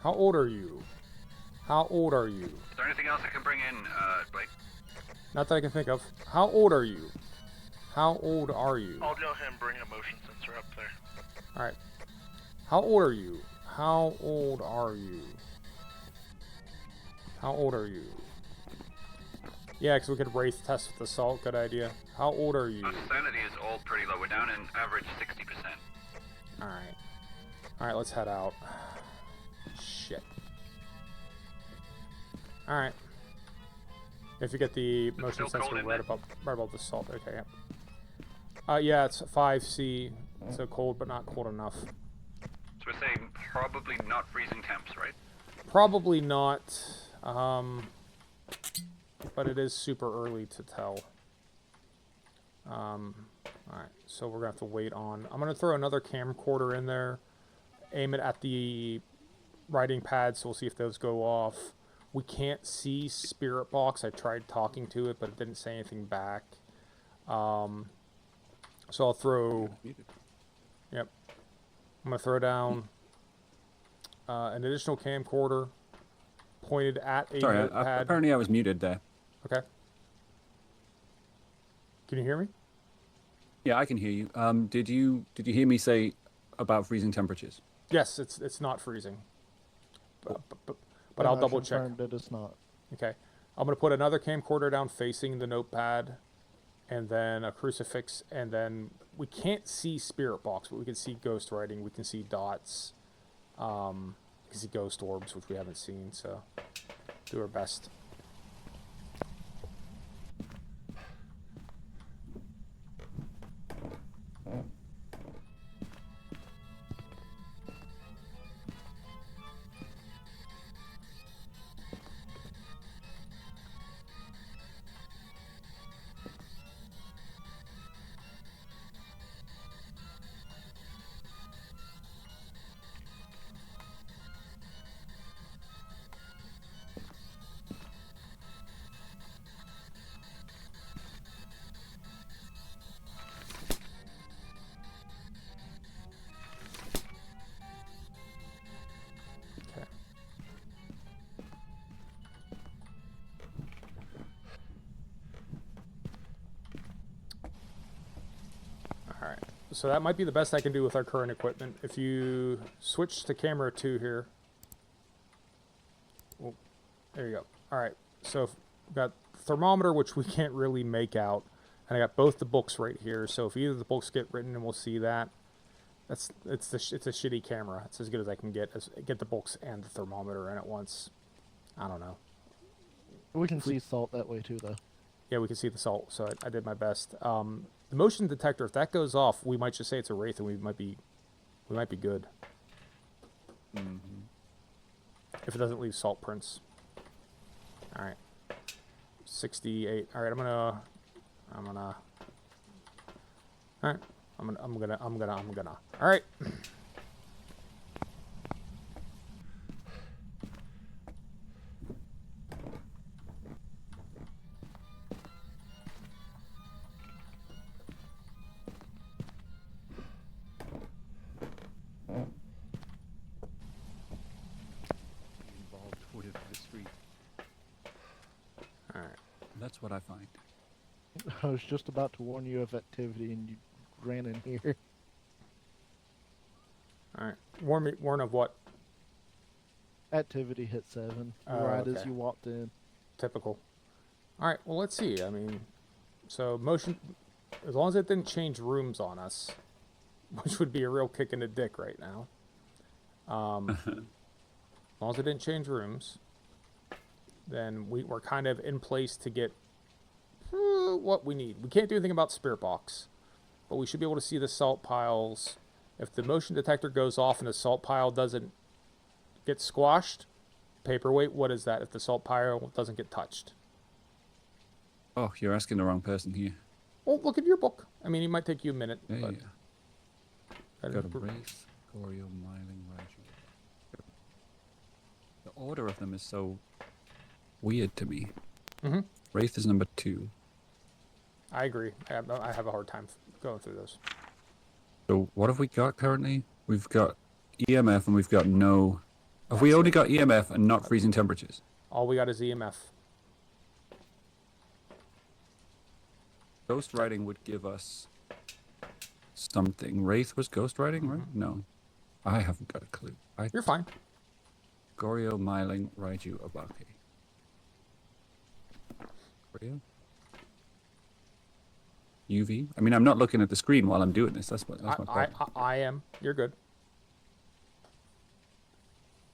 How old are you? How old are you? Is there anything else I can bring in, Blake? Not that I can think of. How old are you? How old are you? I'll go ahead and bring a motion sensor up there. Alright. How old are you? How old are you? How old are you? Yeah, because we could wraith test with the salt. Good idea. How old are you? Sanity is all pretty low. We're down in average 60%. Alright. Alright, let's head out. Shit. Alright. If you get the motion still cold sensor in right there? above the salt. Okay, yeah. Yeah, it's 5C. So cold, but not cold enough. So we're saying probably not freezing temps, right? Probably not. But it is super early to tell. Alright, so we're gonna have to wait on. I'm gonna throw another camcorder in there. Aim it at the writing pad, so we'll see if those go off. We can't see Spirit Box. I tried talking to it, but it didn't say anything back. So I'll throw... Yep. I'm going to throw down an additional camcorder pointed at a notepad. Apparently I was muted there. Okay. Can you hear me? Yeah, I can hear you. Did you hear me say about freezing temperatures? Yes, it's not freezing. But I'll double check. That it's not. Okay. I'm going to put another camcorder down facing the notepad, and then a crucifix, and then we can't see Spirit Box, but we can see ghost writing, we can see dots, we can see ghost orbs, which we haven't seen, so do our best. So that might be the best I can do with our current equipment. If you switch to camera 2 here. Oh, there you go. Alright, so I've got thermometer, which we can't really make out. And I got both the books right here. So if either of the books get written, and we'll see that. It's a shitty camera. It's as good as I can get. Get the books and the thermometer in at once. I don't know. We can see salt that way too, though. Yeah, we can see the salt, so I did my best. The motion detector, if that goes off, we might just say it's a wraith, and we might be good. Mm-hmm. If it doesn't leave salt prints. All right, 68. All right, I'm gonna. All right, I'm gonna. All right. That's what I find. I was just about to warn you of activity, and you ran in here. Warn of what? Activity hit 7 Oh, right as okay. you walked in. Typical. All right. Well, let's see. I mean, so motion, as long as it didn't change rooms on us, which would be a real kick in the dick right now. As long as it didn't change rooms, then we're kind of in place to get what we need. We can't do anything about spirit box, but we should be able to see the salt piles. If the motion detector goes off and the salt pile doesn't get squashed, paperweight, what is that if the salt pile doesn't get touched? Oh, you're asking the wrong person here. Well, look at your book. I mean, it might take you a minute. Yeah, But yeah. Got a Wraith, Gorio, Myling, Raiju. The order of them is so weird to me. Mm-hmm. Wraith is number 2. I agree. I have a hard time going through those. So what have we got currently? We've got EMF and we've got no... Have we only got EMF and not freezing temperatures? All we got is EMF. Ghost writing would give us something. Wraith was ghost writing, right? No. I haven't got a clue. You're fine. Gorio, Myling, Raiju, Obake. Gorio? UV? I mean, I'm not looking at the screen while I'm doing this. That's my problem. I am. You're good.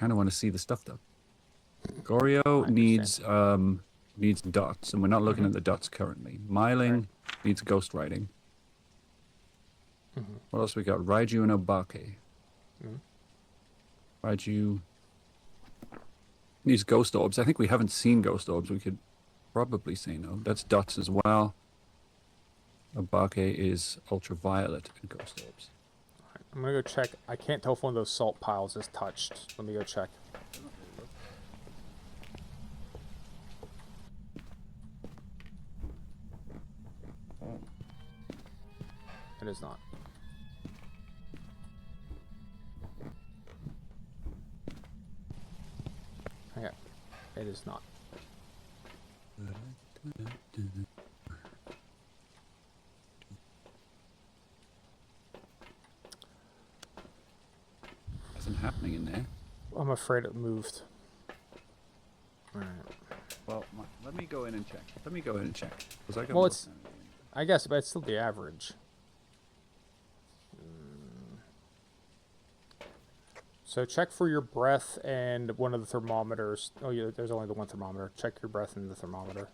Kind of want to see the stuff though. Gorio needs dots, and we're not looking at the dots currently. Myling needs ghost writing. What else we got? Raiju and Obake. Raiju needs ghost orbs. I think we haven't seen ghost orbs. We could probably say no. That's dots as well. Obake is ultraviolet and ghost orbs. I'm gonna go check. I can't tell if one of those salt piles is touched. Let me go check. It is not. Okay. It is not. Nothing happening in there. I'm afraid it moved. Alright. Well, let me go in and check. Well, it's... I guess, but it's still the average. So check for your breath and one of the thermometers. Oh, yeah, there's only the one thermometer. Check your breath and the thermometer.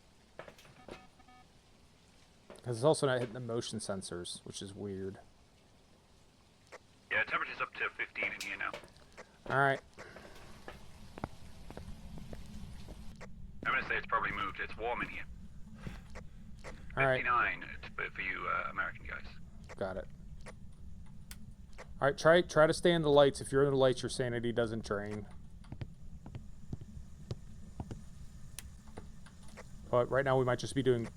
Because it's also not hitting the motion sensors, which is weird. Yeah, temperature's up to 15 in here now. Alright. I'm gonna say it's probably moved. It's warm in here. Alright. 59 for you American guys. Got it. Alright, try to stay in the lights. If you're in the lights, your sanity doesn't drain. But right now we might just be doing...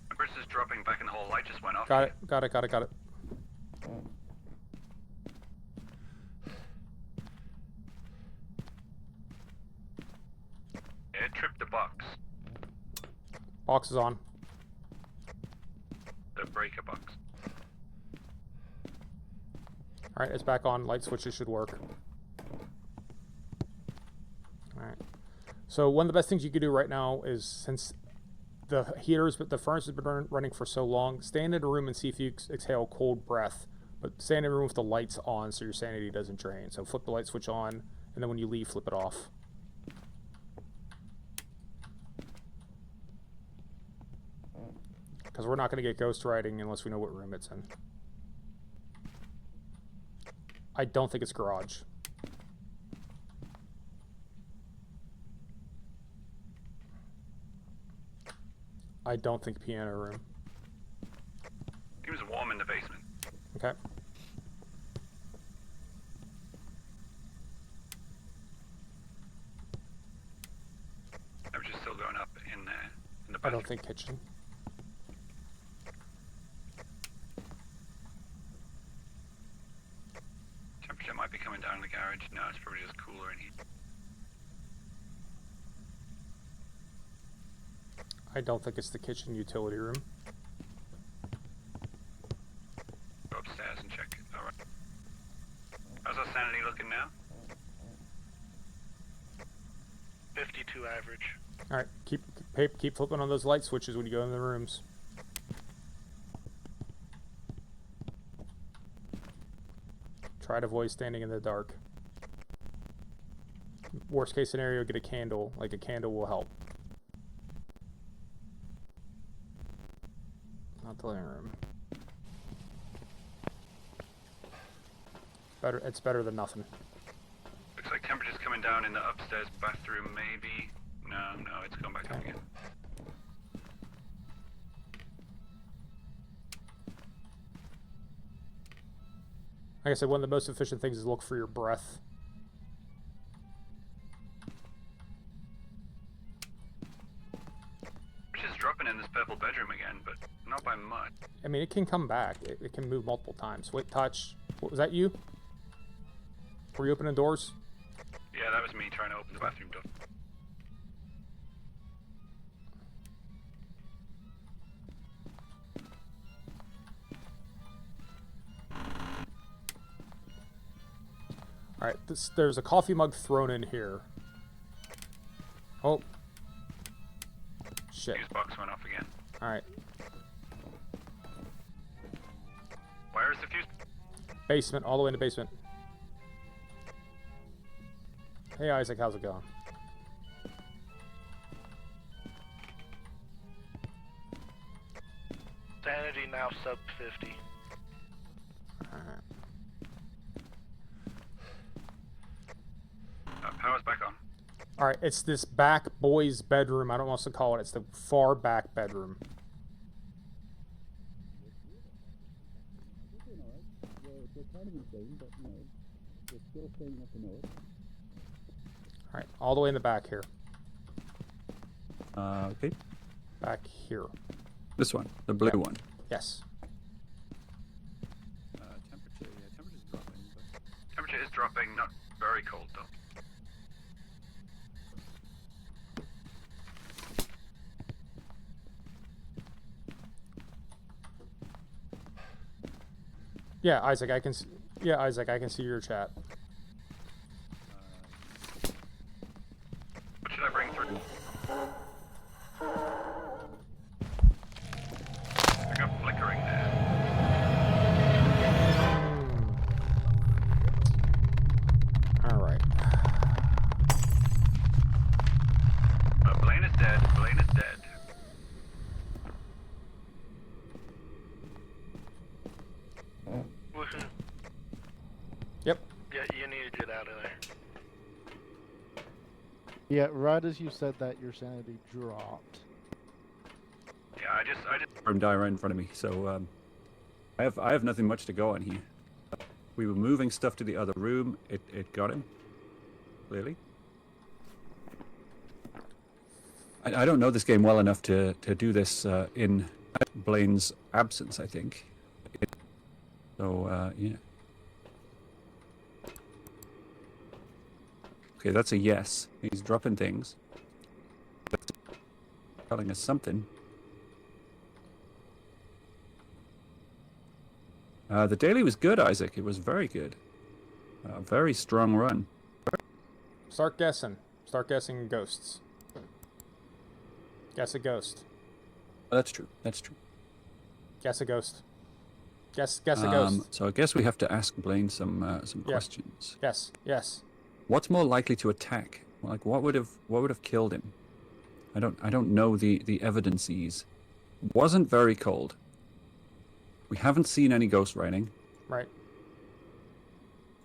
Temperature's dropping back in the hole. Light just went off. Got it. Yeah, it tripped the box. Box is on. The breaker box. Alright, it's back on. Light switches should work. Alright. So one of the best things you could do right now is, since the furnace has been running for so long, stand in a room and see if you exhale cold breath. But stand in a room with the lights on so your sanity doesn't drain. So flip the light switch on, and then when you leave, flip it off. Because we're not going to get ghost writing unless we know what room it's in. I don't think it's garage. I don't think piano room. It was warm in the basement. Okay. Temperature's still going up in the I bathroom. don't think kitchen. Temperature might be coming down in the garage. No, it's probably just cooler in here. I don't think it's the kitchen utility room. Go upstairs and check it. Alright. How's our sanity 52 average. All right, keep flipping on those light switches when you go in the rooms. Try to avoid standing in the dark. Worst case scenario, get a candle. Like a candle will help. Not the living room. It's better than nothing. Looks like temperature's coming down in the upstairs bathroom, maybe. No, it's gone back up again. Like I said, one of the most efficient things is look for your breath. Temperature's dropping in this purple bedroom again, but not by much. I mean, it can come back. It can move multiple times. Wait, touch. What was that? You? Were you opening doors? Yeah, that was me trying to open the bathroom door. All right, there's a coffee mug thrown in here. Oh. Shit. Fuse box went off again. All right. Where is the fuse? Basement, all the way in the basement. Hey Isaac, how's it going? Sanity now sub 50. Alright. Power's back on. Alright, it's this back boys' bedroom. I don't know what to call it. It's the far back bedroom. Alright, all the way in the back here. Okay. Back here. This one, the blue one. Yes. Temperature's dropping. But... Temperature is dropping, not very cold though. Yeah, Isaac, I can. Yeah, Isaac, I can see your chat. What should I bring through? I got flickering there. All right. Blaine is dead. Blaine is dead. Woohoo. Yep. Yeah, you need to get out of there. Yeah, right as you said that, your sanity dropped. Yeah, I just. From die right in front of me. So I have nothing much to go on here. We were moving stuff to the other room. It got him. Clearly. I don't know this game well enough to do this in Blaine's absence, I think. So, yeah. Okay, that's a yes. He's dropping things. That's telling us something. The daily was good, Isaac. It was very good. A very strong run. Start guessing. Start guessing ghosts. Guess a ghost. Oh, that's true. That's true. Guess a ghost. Guess a ghost. So I guess we have to ask Blaine some Yeah. questions. Yes. What's more likely to attack? Like what would have killed him? I don't know the evidences. Wasn't very cold. We haven't seen any ghost writing. Right.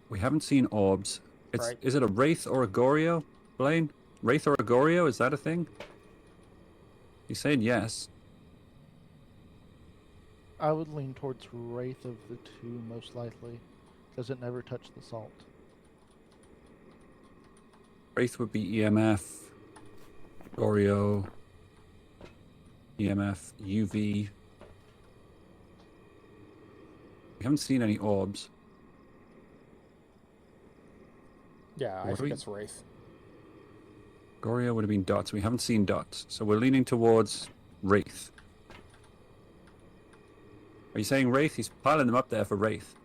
We haven't seen orbs. Right. Is it a wraith or a goryo, Blaine? Wraith or a goryo? Is that a thing? He's saying yes. I would lean towards Wraith of the two, most likely, because it never touched the salt. Wraith would be EMF, goryo, EMF, UV. We haven't seen any orbs. Yeah, I What do think we- it's Wraith. Goryo would have been dots. We haven't seen dots, so we're leaning towards Wraith. Are you saying Wraith? He's piling them up there for Wraith.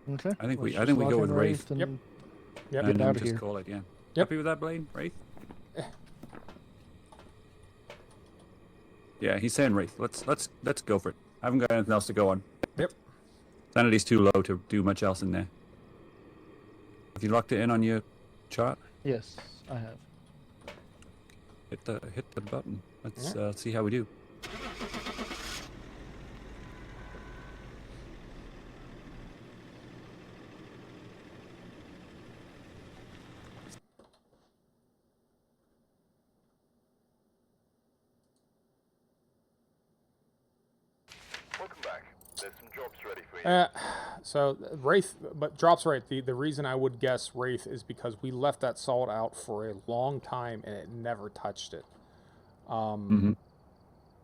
Okay. I think we let's just go lock with in Wraith. and Yep. Get And out of just here. call it, yeah. Yep. Happy with that, Blaine? Wraith? Yeah, he's saying Wraith. Let's go for it. I haven't got anything else to go on. Yep. Sanity's too low to do much else in there. Have you locked it in on your chart? Yes, I have. Hit the button. Let's see how we do. Welcome back. There's some jobs ready for you. So Wraith, but Drop's right. The reason I would guess Wraith is because we left that salt out for a long time and it never touched it.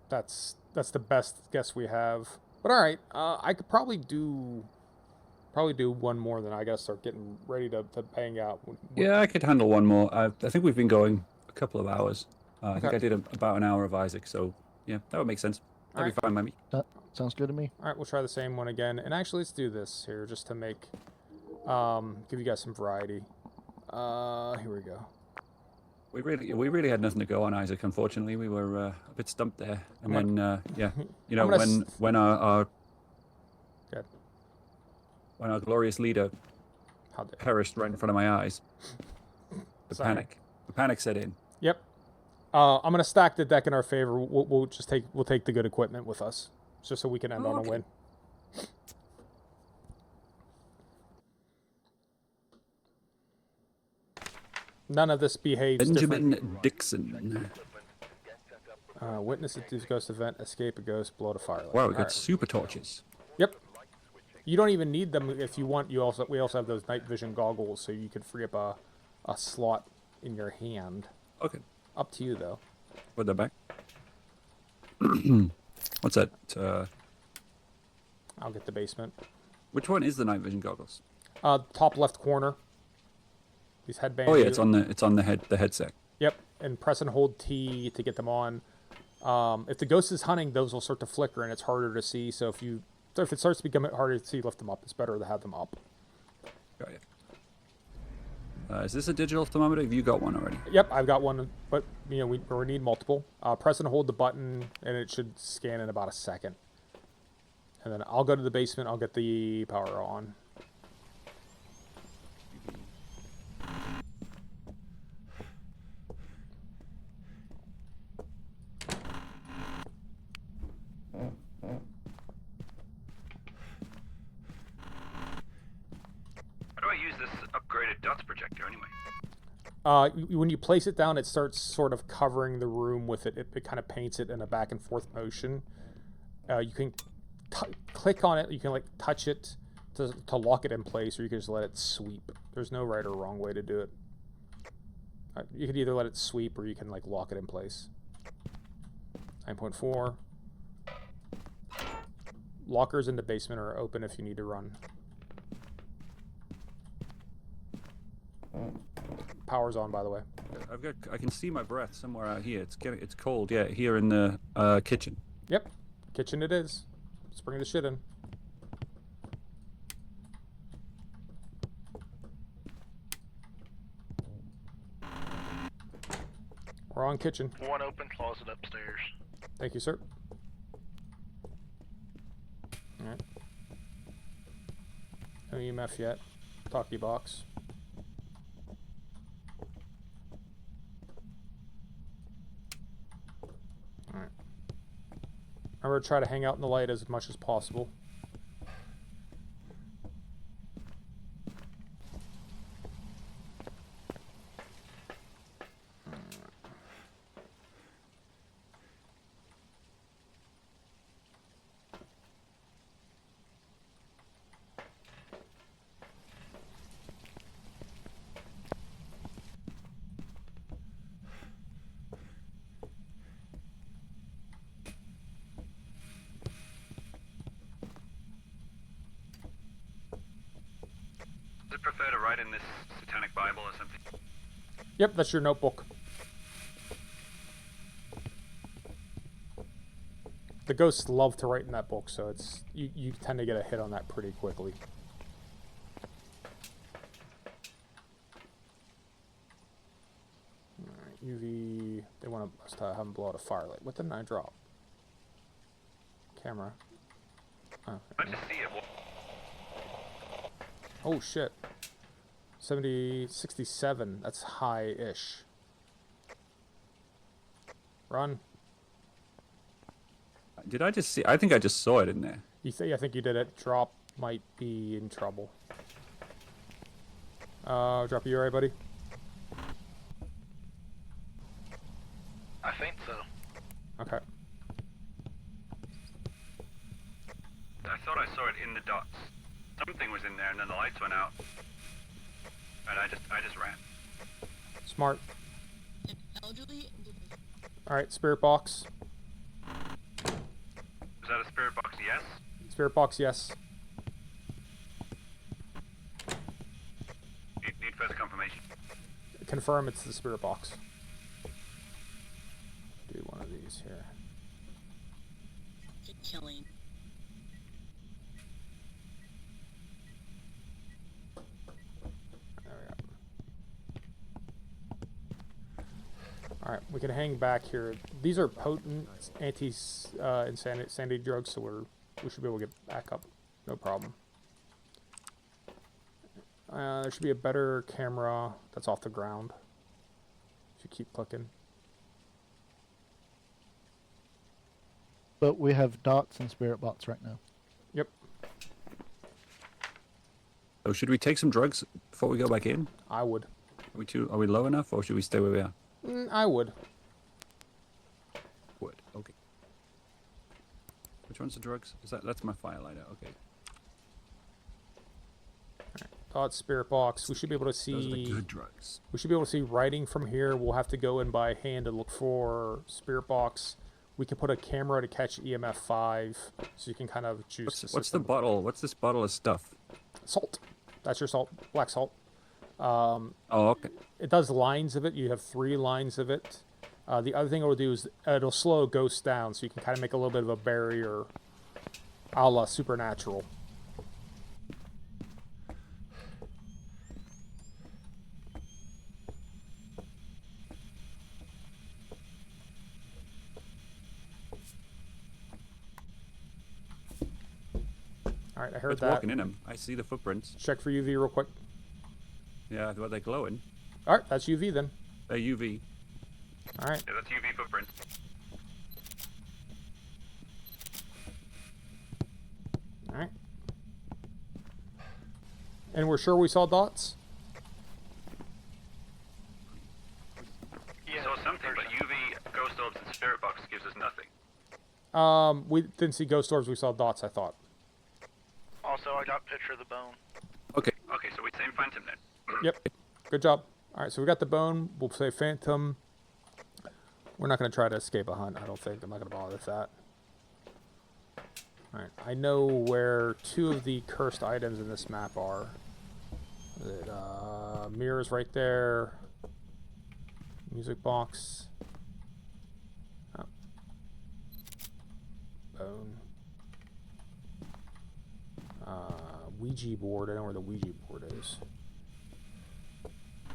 That's the best guess we have. But all right, I could probably do one more, then I guess start getting ready to hang out. Yeah, I could handle one more. I think we've been going a couple of hours. I think Okay. I did about an hour of Isaac, so yeah, that would make sense. That'd be fine by me. That sounds good to me. All right, we'll try the same one again. And actually, let's do this here just to make, give you guys some variety. Here we go. We really had nothing to go on Isaac. Unfortunately, we were a bit stumped there. And then yeah, you know, when our Good. when our glorious leader How dare. perished right in front of my eyes, the Sorry. panic set in. Yep. I'm gonna stack the deck in our favor. We'll take the good equipment with us, just so we can end on a Okay. win. None of this behaves different. Benjamin Dixon. Witness a ghost event, escape a ghost, blow a firelight. Wow, we got Alright. super torches. Yep. You don't even need them if you want. We also have those night vision goggles, so you could free up a slot in your hand. Okay, Up to you though. put that back. What's that? I'll get the basement. Which one is the night vision goggles? Top left corner. These headbands. Oh yeah, it's on the headset. Yep, and press and hold T to get them on. If the ghost is hunting, those will start to flicker and it's harder to see. So if it starts to become harder to see, lift them up. It's better to have them up. Got it. Is this a digital thermometer? Have you got one already? Yep, I've got one, but we need multiple. Press and hold the button, and it should scan in about a second. And then I'll go to the basement. I'll get the power on. How do I use this upgraded dots projector anyway? When you place it down, it starts sort of covering the room with it. It kind of paints it in a back and forth motion. You can click on it. You can like touch it to lock it in place, or you can just let it sweep. There's no right or wrong way to do it. You could either let it sweep, or you can like lock it in place. 9.4. Lockers in the basement are open if you need to run. Power's on, by the way. I can see my breath somewhere out here. It's cold. Yeah, here in the kitchen. Yep, kitchen it is. Let's bring the shit in. We're on kitchen. One open closet upstairs. Thank you, sir. Alright. No EMF yet. Talkie box. Alright. Remember to try to hang out in the light as much as possible. Does it prefer to write in this satanic Bible or something? Yep, that's your notebook. The ghosts love to write in that book, so it's you tend to get a hit on that pretty quickly. UV. They want us to have them blow out a firelight. What didn't I drop? Camera. Oh, I just see it. oh shit. 67. That's high-ish. Run. Did I just see? I think I just saw it in there. I think you did it. Drop might be in trouble. Drop, you alright, buddy? I think so. Okay. I thought I saw it in the dots. Something was in there, and then the lights went out, and I just ran. Smart. An elderly individual. Alright, spirit box. Is that a spirit box? Yes. Spirit box, yes. Need further confirmation. Confirm it's the spirit box. Do one of these here. Good killing. There we go. Alright, we can hang back here. These are potent anti-insanity drugs, so we should be able to get back up. No problem. There should be a better camera that's off the ground. If you keep clicking. But we have dots and spirit bots right now. Yep, So should we take some drugs before we go back in? I would. Are we low enough, or should we stay where we are? I would. Would. Okay. Which one's the drugs? That's my firelighter. Okay. Dot spirit box. We should be able to Those are the see. good drugs. We should be able to see writing from here. We'll have to go in by hand to look for spirit box. We can put a camera to catch EMF 5, so you can kind of choose. What's the bottle? What's this bottle of stuff? Salt. That's your salt. Black salt. Oh, okay. It does lines of it. You have 3 lines of it. The other thing it will do is it'll slow ghosts down, so you can kind of make a little bit of a barrier, a la Supernatural. All right, I heard What's that. walking in them? I see the footprints. Check for UV real quick. Yeah, are they glowing? All right, that's UV then. They're UV. All right. Yeah, that's UV footprint. All right. And we're sure we saw dots? You saw something, but UV, ghost orbs, and spirit box gives us nothing. We didn't see ghost orbs. We saw dots, I thought. Also, I got picture of the bone. Okay. Okay, so we same phantom then. Yep. Good job. All right, so we got the bone. We'll say phantom. We're not going to try to escape a hunt, I don't think. I'm not going to bother with that. All right, I know where 2 of the cursed items in this map are. Mirrors right there. Music box. Oh. Bone. Ouija board. I know where the Ouija board is.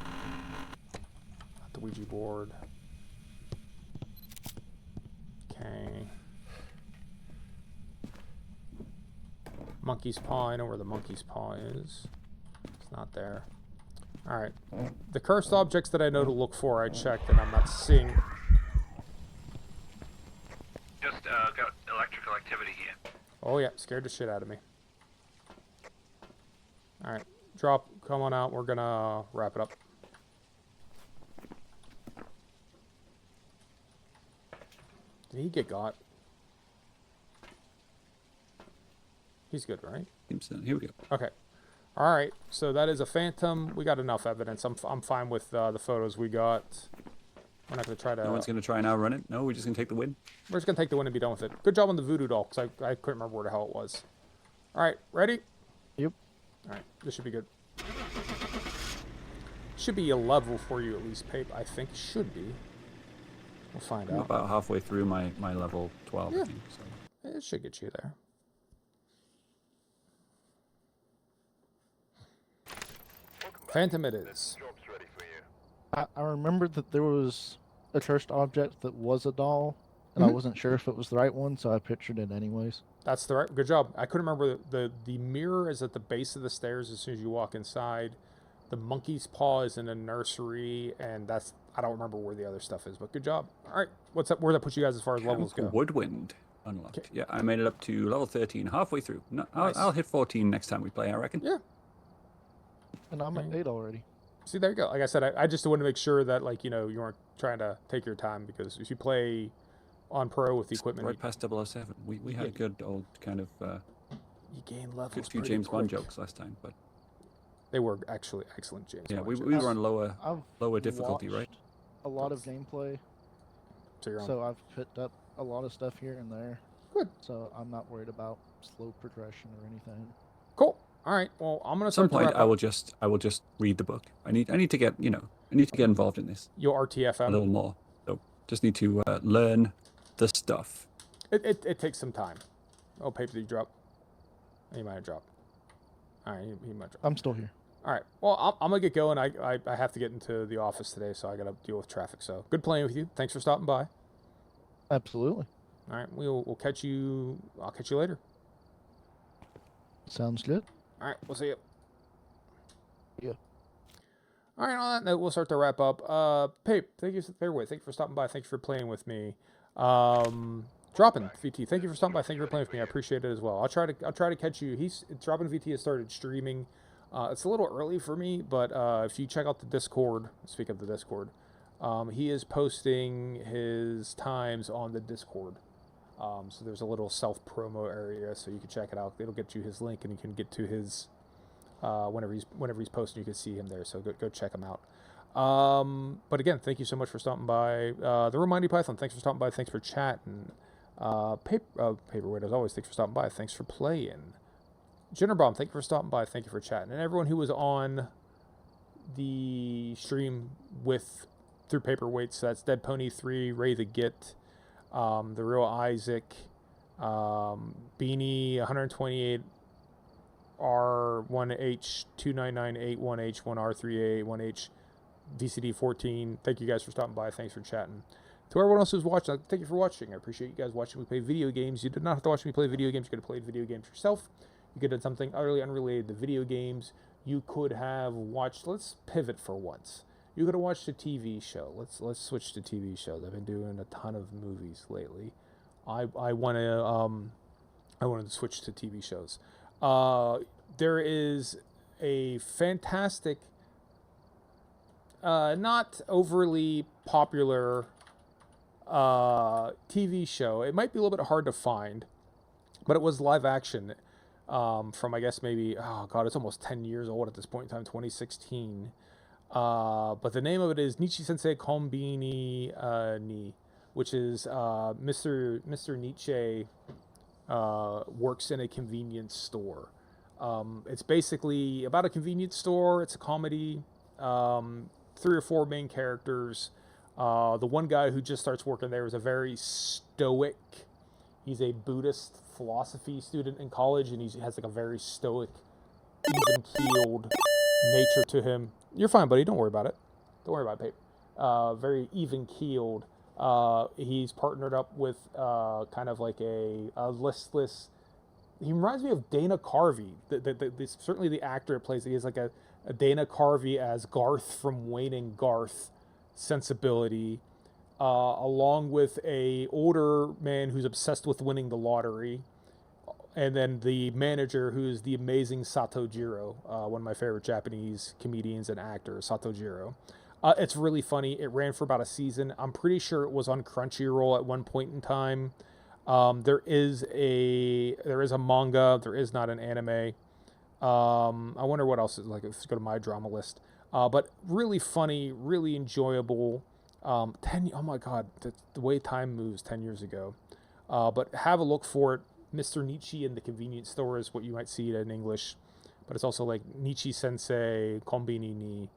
Not the Ouija board. Okay. Monkey's paw. I know where the monkey's paw is. It's not there. Alright. The cursed objects that I know to look for, I checked and I'm not seeing. Just got electrical activity here. Oh yeah, scared the shit out of me. Alright. Drop, come on out. We're gonna wrap it up. Did he get got? He's good, right? Here we go. Okay. All right. So that is a phantom. We got enough evidence. I'm fine with the photos we got. We're not going to try to... No one's going to try and outrun it? No, we're just going to take the win? We're just going to take the win and be done with it. Good job on the voodoo doll, because I couldn't remember where the hell it was. All right. Ready? Yep. All right. This should be good. Should be a level for you at least, Pape. I think should be. We'll find I'm out. about halfway through my level 12, Yeah. I think. So. It should get you there. Phantom it is. Job's ready for you. I remember that there was a cursed object that was a doll, and I wasn't sure if it was the right one, so I pictured it anyways. That's the right. Good job. I couldn't remember the mirror is at the base of the stairs as soon as you walk inside. The monkey's paw is in a nursery, and that's I don't remember where the other stuff is, but good job. All right, what's up? Where that put you guys as far as levels go? Woodwind unlocked. Okay. Yeah, I made it up to level 13, halfway through. No, I'll hit 14 next time we play, I reckon. Yeah. And I'm at 8 already. See, there you go. Like I said, I just wanted to make sure that, like, you know, you weren't trying to take your time, because if you play on pro with the equipment, right past 007. We had a good old kind of you gain levels. good few James Bond jokes last time, but they were actually excellent James Bond we jokes. were on lower difficulty, right? A lot of gameplay, so I've picked up a lot of stuff here and there. Good. So I'm not worried about slow progression or anything. Cool. All right. Well, I'm gonna At some start point I will just read the book. I need to get involved in this. You'll RTFM a little more. So just need to learn the stuff. It takes some time. Oh, paper, did you drop? He might have dropped. All right, he might drop. I'm still here. All right. Well, I'm gonna get going. I have to get into the office today, so I gotta deal with traffic. So good playing with you. Thanks for stopping by. Absolutely. All right. We'll catch you. I'll catch you later. Sounds good. All right. We'll see you. Yeah. All right. On that note, we'll start to wrap up. Pape, thank you. Fairway, thank you for stopping by. Thank you for playing with me. Dropping VT, thank you for stopping by. Thank you for playing with me. I appreciate it as well. I'll try to catch you. Dropping VT has started streaming. It's a little early for me, but if you check out the Discord, speak of the Discord, he is posting his times on the Discord. So there's a little self-promo area, so you can check it out. It'll get you his link, and you can get to his whenever he's posting. You can see him there. So go check him out. But again, thank you so much for stopping by. The Reminding Python, thanks for stopping by. Thanks for chatting. Paperweight, as always, thanks for stopping by. Thanks for playing. Jennerbomb, thank you for stopping by. Thank you for chatting. And everyone who was on the stream through Paperweight, so that's Dead Pony 3, Ray the Git, The Real Isaac, Beanie 128, R1H 29981H 1R3A1H VCD 14. Thank you guys for stopping by. Thanks for chatting. To everyone else who's watching, thank you for watching. I appreciate you guys watching me play video games. You did not have to watch me play video games. You could have played video games yourself. You could have done something utterly unrelated to video games. You could have watched. Let's pivot for once. You could have watched a TV show. Let's switch to TV shows. I've been doing a ton of movies lately. I wanted to switch to TV shows. There is a fantastic, not overly popular TV show. It might be a little bit hard to find, but it was live action from, I guess, maybe, oh god, it's almost 10 years old at this point in time, 2016. But the name of it is Nichi Sensei Konbini ni, which is Mr. Nietzsche works in a convenience store. It's basically about a convenience store. It's a comedy. 3 or 4 main characters. The one guy who just starts working there is a very stoic. He's a Buddhist philosophy student in college, and he has like a very stoic, even-keeled nature to him. You're fine, buddy. Don't worry about it. Don't worry about it, Pape. Very even-keeled. He's partnered up with kind of like a listless. He reminds me of Dana Carvey. Certainly the actor plays. He has like a Dana Carvey as Garth from Wayne and Garth sensibility, along with a older man who's obsessed with winning the lottery, and then the manager, who's the amazing Satojiro, one of my favorite Japanese comedians and actors, Satojiro. It's really funny. It ran for about a season. I'm pretty sure it was on Crunchyroll at one point in time. There is a manga. There is not an anime. I wonder what else is like. Let's go to my drama list. But really funny, really enjoyable. Oh my god, the way time moves 10 years ago. But have a look for it. Mr. Nietzsche in the Convenience Store is what you might see it in English. But it's also like Nietzsche Sensei Konbini ni,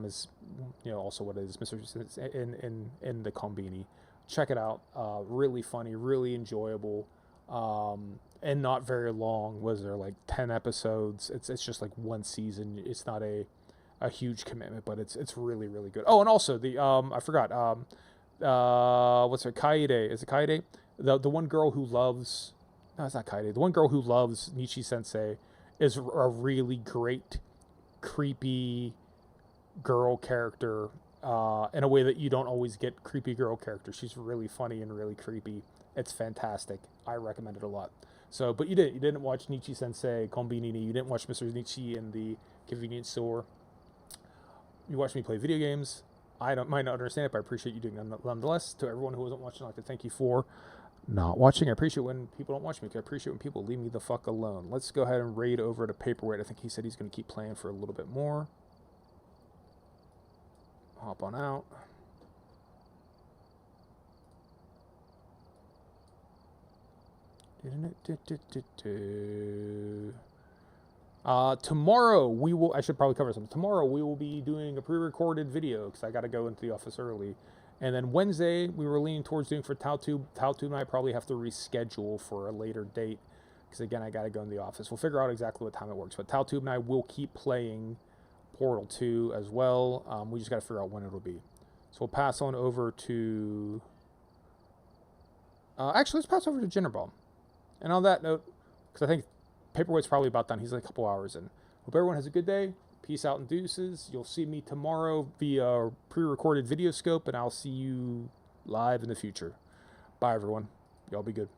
is also what it is. Mr. Sensei in the Konbini. Check it out. Really funny, really enjoyable. And not very long. Was there like 10 episodes? It's just like one season. It's not a a huge commitment, but it's really really good. Oh, and also the I forgot what's her Kaede? Is it Kaede? The one girl who loves no, it's not Kaede. The one girl who loves Nishi Sensei is a really great creepy girl character in a way that you don't always get creepy girl characters. She's really funny and really creepy. It's fantastic. I recommend it a lot. So, but you didn't watch Nichi Sensei Konbini. You didn't watch Mr. Nichi in the convenience store. You watched me play video games. I might not understand it, but I appreciate you doing it nonetheless. To everyone who wasn't watching, I'd like to thank you for not watching. I appreciate when people don't watch me. I appreciate when people leave me the fuck alone. Let's go ahead and raid over to Paperweight. I think he said he's going to keep playing for a little bit more. Hop on out. Tomorrow we will. I should probably cover something. Tomorrow we will be doing a pre-recorded video because I got to go into the office early. And then Wednesday we were leaning towards doing for TowTube. TowTube and I probably have to reschedule for a later date because again I got to go in the office. We'll figure out exactly what time it works. But TowTube and I will keep playing Portal 2 as well. We just got to figure out when it'll be. So we'll pass on over to. Actually, let's pass over to Jinnerbomb. And on that note, because I think Paperweight's probably about done. He's like a couple hours in. Hope everyone has a good day. Peace out and deuces. You'll see me tomorrow via pre-recorded video scope, and I'll see you live in the future. Bye, everyone. Y'all be good.